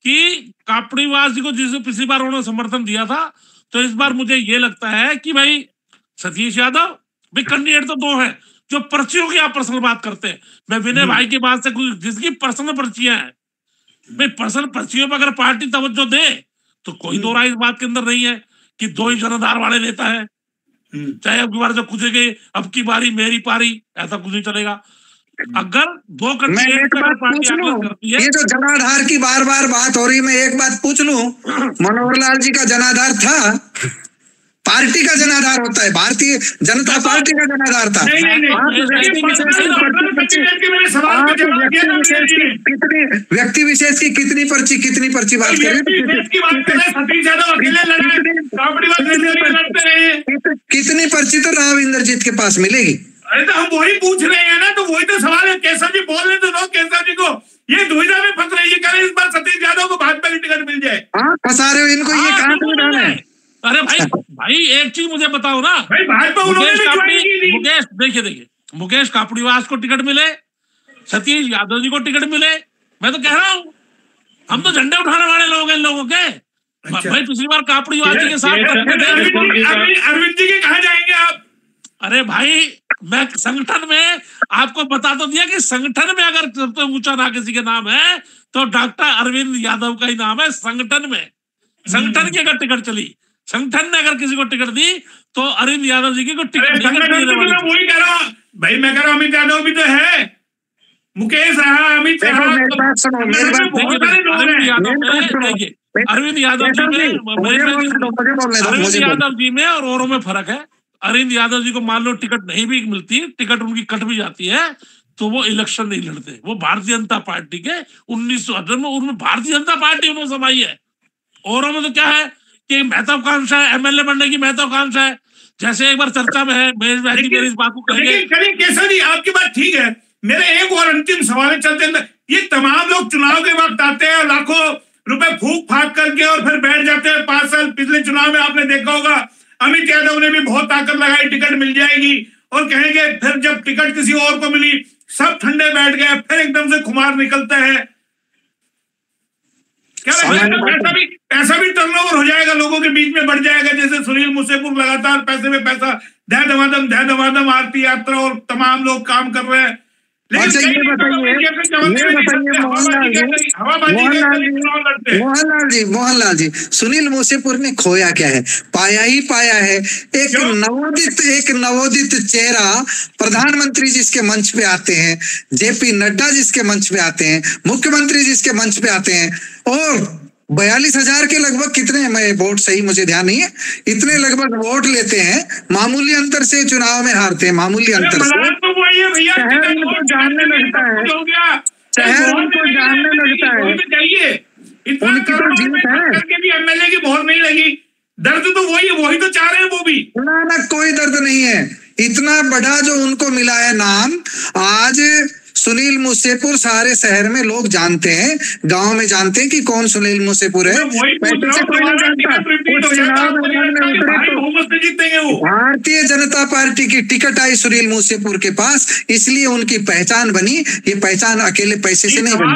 कि कापड़ीवास जी को जिस पिछली बार उन्होंने समर्थन दिया था, तो इस बार मुझे ये लगता है कि भाई सतीश यादव भी कैंडिडेट तो 2 हैं। जो पर्चियों की आप पर्सनल बात करते हैं, मैं विनय भाई की बात से कुछ जिसकी पर्सनल पर्चियां हैं, भाई पर्सनल पर्चियों पर अगर पार्टी तवज्जो दे तो कोई दो राय इस बात के अंदर नहीं है कि 2 ही जनाधार वाले नेता है। चाहे अब की बार जब कुछ गए अब की बारी मेरी पारी, ऐसा कुछ नहीं चलेगा। अगर 2 कैंडिडेट करती है, ये जो जनाधार की बार बार बात हो रही, मैं एक बात पूछ लूं, मनोहर लाल जी का जनाधार था, पार्टी का जनाधार होता है, भारतीय जनता पार्टी का जनाधार था। व्यक्ति विशेष की कितनी पर्ची बात करें, कितनी पर्ची तो राव इंद्रजीत के पास मिलेगी। अरे तो हम वही पूछ रहे हैं ना, तो वही तो सवाल है। केशव जी बोल रहे तो दो केशव जी को, ये दुविधा में फंस रही है, करें इस बार सतीश यादव को भाजपा की टिकट मिल जाए। हाँ फंसा रहे हो इनको, ये कहाँ से डाल है? अरे भाई एक चीज मुझे बताओ ना, भाई भाजपा मुकेश देखिए मुकेश कापड़ीवास को टिकट मिले, सतीश यादव जी को टिकट मिले, मैं तो कह रहा हूँ हम तो झंडे उठाने वाले लोग हैं इन लोगों के। भाई पिछली बार कापड़ीवास जी के साथ अरविंद जी के कहा जाएंगे आप? अरे भाई मैं संगठन में आपको बता तो दिया कि संगठन में अगर सबसे ऊंचा ना किसी के नाम है तो डॉक्टर अरविंद यादव का ही नाम है। संगठन में, संगठन की अगर टिकट चली, संगठन ने अगर किसी को टिकट दी तो अरविंद यादव जी की को टिकट वही कह रहा हूँ भाई, मैं कह रहा हूँ अमित यादव भी तो है, मुकेश रहा, अमित अरविंद यादव जी में और औरों में फर्क है। अरविंद यादव जी को मान लो टिकट नहीं भी मिलती, टिकट उनकी कट भी जाती है, तो वो इलेक्शन नहीं लड़ते। वो भारतीय जनता पार्टी के 1918 में उनमें भारतीय जनता पार्टी उन्होंने समाई है। औरों में तो क्या है कि महत्वाकांक्षा है, एमएलए बनने की महत्वाकांक्षा है, जैसे एक बार चर्चा में है महेश भाई मेरी इस बात को कहेंगे। केशव जी आपकी बात ठीक है, मेरे एक और अंतिम सवाल चलते हैं। ये तमाम लोग चुनाव के वक्त आते हैं, लाखों रुपए फूक फाक करके और फिर बैठ जाते हैं 5 साल। पिछले चुनाव में आपने देखा होगा अमित यादव ने भी बहुत ताकत लगाई, टिकट मिल जाएगी, और कहेंगे फिर जब टिकट किसी और को मिली सब ठंडे बैठ गए, फिर एकदम से खुमार निकलता है। क्या पैसा भी टर्नओवर हो जाएगा, लोगों के बीच में बढ़ जाएगा, जैसे सुनील मुसेपुर लगातार पैसे में पैसा दह दमादम आरती यात्रा और तमाम लोग काम कर रहे हैं। अच्छा ये बताइए मोहनलाल जी, सुनील मुसेपुर ने खोया क्या है? पाया ही पाया है। एक नवोदित चेहरा, प्रधानमंत्री जिसके मंच पे आते हैं, जेपी नड्डा जिसके मंच पे आते हैं, मुख्यमंत्री जिसके मंच पे आते हैं, और 42,000 के लगभग कितने वोट, सही मुझे ध्यान नहीं है, इतने लगभग वोट लेते हैं, मामूली अंतर से चुनाव में हारते हैं, मामूली अंतर से। शहर उनको जानने लगता है, शहर उनको जानने लगता है, उनकी तो जीत है। भी एमएलए की मोहर नहीं लगी, दर्द तो वही तो चाह रहे हैं वो भी। ना कोई दर्द नहीं है, इतना बड़ा जो उनको मिला है नाम, आज सुनील मुसेपुर सारे शहर में लोग जानते हैं, गांव में जानते हैं कि कौन सुनील मुसेपुर है। भारतीय जनता पार्टी की टिकट आई सुनील मुसेपुर के पास, इसलिए उनकी पहचान बनी। ये पहचान अकेले पैसे से नहीं बनी।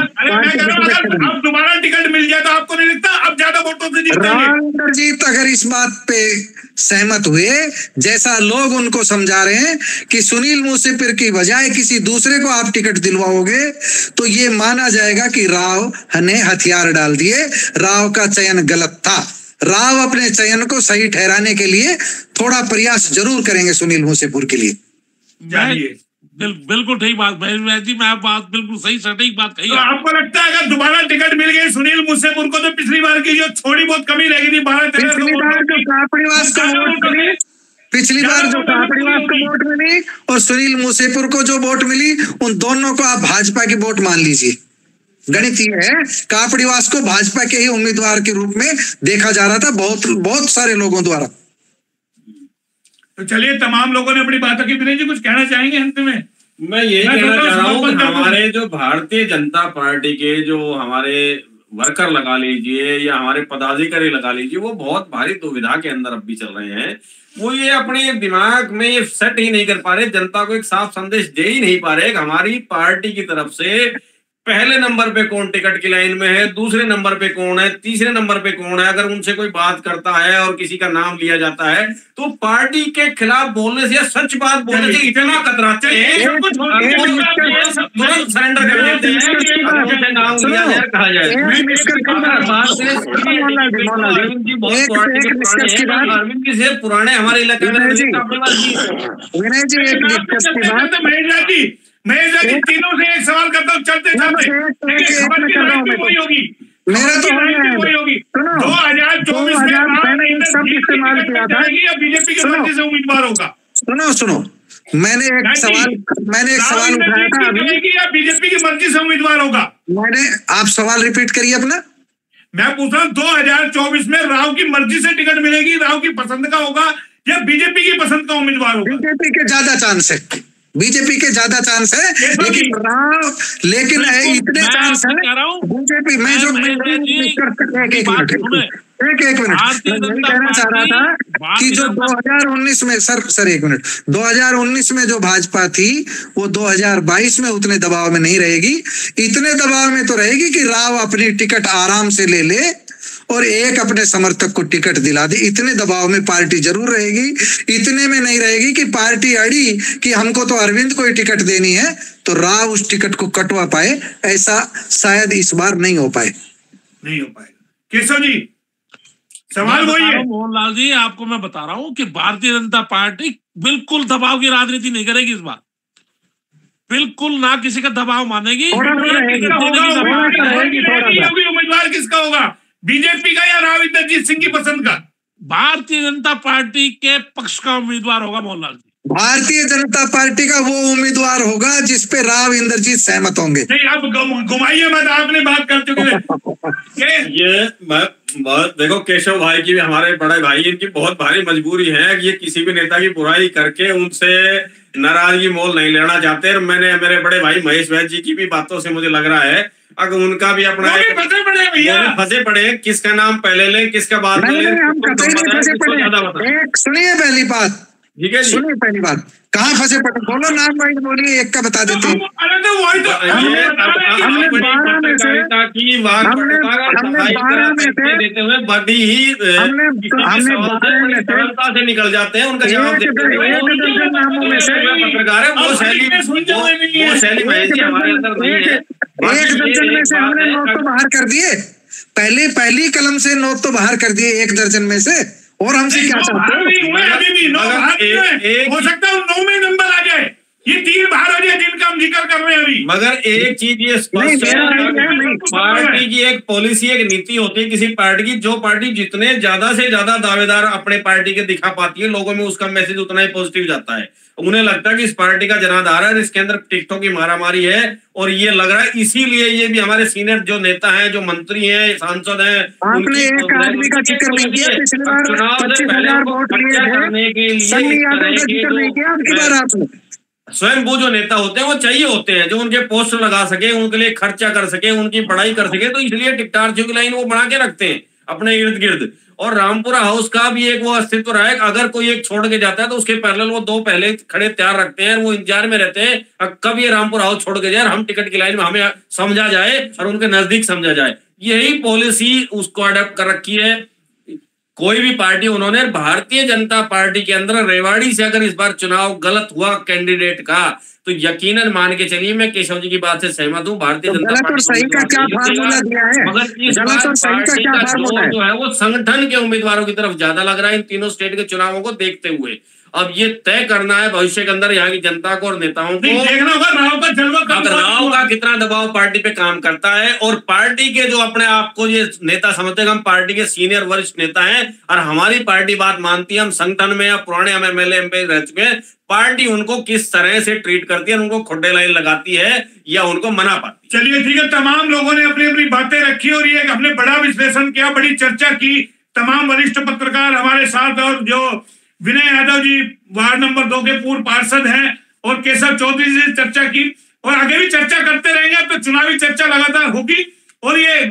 अब दोबारा टिकट मिल जाए तो आपको नहीं लगता अब ज्यादा वोटों से जीत? अगर इस बात पे सहमत हुए, जैसा लोग उनको समझा रहे हैं कि सुनील मुसेपुर की बजाय किसी दूसरे को आप टिकट दिलवाओगे, तो ये माना जाएगा कि राव ने हथियार डाल दिए, राव का चयन गलत था। राव अपने चयन को सही ठहराने के लिए थोड़ा प्रयास जरूर करेंगे सुनील मुसेपुर के लिए। बिल्कुल ठीक बात भाई जी, मैं बात बिल्कुल सही सटीक बात कही। तो आपको लगता है अगर दोबारा टिकट मिल गई सुनील मुसेपुर को, तो पिछली बार की जो थोड़ी बहुत कमी रह गई थी, पिछली बार जो कापड़ीवास को वोट मिली और सुनील मुसेपुर को जो वोट मिली, उन दोनों को आप भाजपा की वोट मान लीजिए। गणित ये है, कापड़ीवास को भाजपा के ही उम्मीदवार के रूप में देखा जा रहा था बहुत सारे लोगों द्वारा। तो चलिए, तमाम लोगों ने अपनी बात की। विनय जी कुछ कहना चाहेंगे अंत में? मैं यही कहना चाह रहा हूँ, हमारे जो भारतीय जनता पार्टी के जो हमारे वर्कर लगा लीजिए या हमारे पदाधिकारी लगा लीजिए, वो बहुत भारी दुविधा के अंदर अब भी चल रहे हैं। वो ये अपने दिमाग में ये सेट ही नहीं कर पा रहे, जनता को एक साफ संदेश दे ही नहीं पा रहे कि हमारी पार्टी की तरफ से पहले नंबर पे कौन टिकट की लाइन में है, दूसरे नंबर पे कौन है, तीसरे नंबर पे कौन है। अगर उनसे कोई बात करता है और किसी का नाम लिया जाता है, तो पार्टी के खिलाफ बोलने से या सच बात बोलने से इतना कतराते हैं, तुरंत सरेंडर कर देते हैं, नाम लिया जाए, कहा जाए। अरविंद जी से पुराने हमारे इलाके में मैं तीनों से एक सवाल करता हूँ, चलते चलते वही होगी, मेरा तो वही होगी। 2024 में सब इस्तेमाल किया था या बीजेपी के मर्जी से उम्मीदवार होगा? सुनो, मैंने एक सवाल उठाया था अभी, या बीजेपी की मर्जी से उम्मीदवार होगा? आप सवाल रिपीट करिए अपना। मैं पूछ रहा हूँ 2024 में राव की मर्जी से टिकट मिलेगी, राव की पसंद का होगा या बीजेपी की पसंद का उम्मीदवार होगा? बीजेपी के ज्यादा चांस है, बीजेपी के ज्यादा चांस है, लेकिन इतने चांस है बीजेपी में जो एक मिनट मैं कहना चाह रहा था कि जो 2019 में सर एक मिनट 2019 में जो भाजपा थी, वो 2022 में उतने दबाव में नहीं रहेगी। इतने दबाव में तो रहेगी कि राव अपनी टिकट आराम से ले ले और एक अपने समर्थक को टिकट दिला दे। इतने दबाव में पार्टी जरूर रहेगी, इतने में नहीं रहेगी कि पार्टी अड़ी कि हमको तो अरविंद को ही टिकट देनी है तो राव उस टिकट को कटवा पाए। ऐसा शायद इस बार नहीं हो पाएगा। केशव जी सवाल वही है। मोहनलाल जी, आपको मैं बता रहा हूं कि भारतीय जनता पार्टी बिल्कुल दबाव की राजनीति नहीं करेगी इस बार, बिल्कुल ना किसी का दबाव मानेगी। उम्मीदवार किसका होगा, बीजेपी का या राव इंद्रजीत सिंह की पसंद का? भारतीय जनता पार्टी के पक्ष का उम्मीदवार होगा मोहनलाल जी। भारतीय जनता पार्टी का वो उम्मीदवार होगा जिसपे राव इंद्रजीत सहमत होंगे। नहीं, आप घुमाइए मत, आपने बात कर चुके हैं। ये देखो, केशव भाई की भी, हमारे बड़े भाई, इनकी बहुत भारी मजबूरी है कि ये किसी भी नेता की बुराई करके उनसे नाराजगी मोल नहीं लेना चाहते। और मैंने मेरे बड़े भाई महेश वैद्य जी की भी बातों से मुझे लग रहा है अगर उनका भी अपना फंसे पड़े, किसका नाम पहले ले किसका बाद में ले। सुनिए, पहली बात ठीक है जी। सुनिए पहली बात, कहाँ फंसे पड़े, बोलो नाम वाइज बोलिए, एक का बता देते हैं। अरे तो वही तो हमने 12 में से देते हुए बड़ी ही सरलता से निकल जाते हैं, उनका जवाब देते हुए नामों में से पत्रकार है वो शैली महेश जी हमारे अंदर नहीं है। एक दर्जन में से हमने नोट तो बाहर कर दिए, पहली कलम से नोट तो बाहर कर दिए 1 दर्जन में से, और हमसे क्या चाहते हैं? हो सकता है 9 में नंबर आ जाए, ये 3 बाहर आ जाए जिनका हम जिक्र कर रहे हैं अभी। मगर एक चीज ये स्पष्ट है, पार्टी की एक पॉलिसी, एक नीति होती है किसी पार्टी की, जो पार्टी जितने ज्यादा से ज्यादा दावेदार अपने पार्टी के दिखा पाती है, लोगों में उसका मैसेज उतना ही पॉजिटिव जाता है। उन्हें लगता है कि इस पार्टी का जनाधार है, इसके अंदर टिकटों की मारामारी है, और ये लग रहा है इसीलिए ये भी हमारे सीनियर जो नेता हैं, जो मंत्री हैं, सांसद हैं, आपने एक आदमी का जिक्र नहीं किया, पिछली बार 25,000 वोट लिए थे, सन्नी यादव का जिक्र नहीं किया, आपकी बार आपने। स्वयं वो जो नेता होते हैं वो चाहिए होते हैं जो उनके पोस्टर लगा सके, उनके लिए खर्चा कर सके, उनकी पढ़ाई कर सके, तो इसलिए टिकटार्थियों की लाइन वो बना के रखते हैं अपने इर्द गिर्द। और रामपुरा हाउस का भी एक वो अस्तित्व रहा है, अगर कोई एक छोड़ के जाता है तो उसके पैरेलल वो 2 पहले खड़े तैयार रखते हैं, वो इंतजार में रहते हैं कब ये रामपुरा हाउस छोड़ के जाए, हम टिकट की लाइन में हमें समझा जाए और उनके नजदीक समझा जाए। यही पॉलिसी उसको अडॉप्ट कर रखी है कोई भी पार्टी। उन्होंने भारतीय जनता पार्टी के अंदर रेवाड़ी से अगर इस बार चुनाव गलत हुआ कैंडिडेट का, तो यकीनन मान के चलिए, मैं केशव जी की बात से सहमत हूँ, भारतीय जनता पार्टी और सही का क्या फार्मूला दिया है, मगर इस बार पार्टी का जोर जो है वो संगठन के उम्मीदवारों की तरफ ज्यादा लग रहा है इन तीनों स्टेट के चुनावों को देखते हुए। अब ये तय करना है भविष्य के अंदर यहाँ की जनता को और नेताओं को, देखना होगा राव का कितना दबाव पार्टी पे काम करता है, और पार्टी के जो अपने आप को ये नेता समझते हैं, हम पार्टी के सीनियर वरिष्ठ नेता हैं और हमारी पार्टी बात मानती है, हम संगठन में या पुराने हम एमएलए एमपी रह चुके हैं, पार्टी उनको किस तरह से ट्रीट करती है, उनको खुड्डे लाइन लगाती है या उनको मना पाती है। चलिए ठीक है, तमाम लोगों ने अपनी अपनी बातें रखी और ये हमने बड़ा विश्लेषण किया, बड़ी चर्चा की। तमाम वरिष्ठ पत्रकार हमारे साथ, और जो विनय यादव जी वार्ड नंबर 2 के पूर्व पार्षद हैं, और केशव चौधरी जी से चर्चा की, और आगे भी चर्चा करते रहेंगे। तो चुनावी चर्चा लगातार होगी, और ये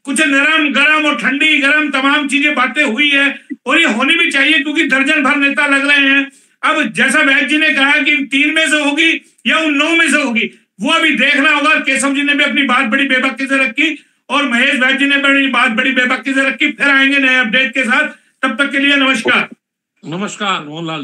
कुछ नरम गरम और ठंडी गरम तमाम चीजें बातें हुई है, और ये होनी भी चाहिए, क्योंकि दर्जन भर नेता लग रहे हैं। अब जैसा वैद्य जी ने कहा कि इन 3 में से होगी या उन 9 में से होगी, वो अभी देखना होगा। केशव जी ने भी अपनी बात बड़ी बेबाकी से रखी, और महेश वैद्य जी ने भी बात बड़ी बेबाकी से रखी। फिर आएंगे नए अपडेट के साथ, तब तक के लिए नमस्कार। नमस्कार मोहनलाल।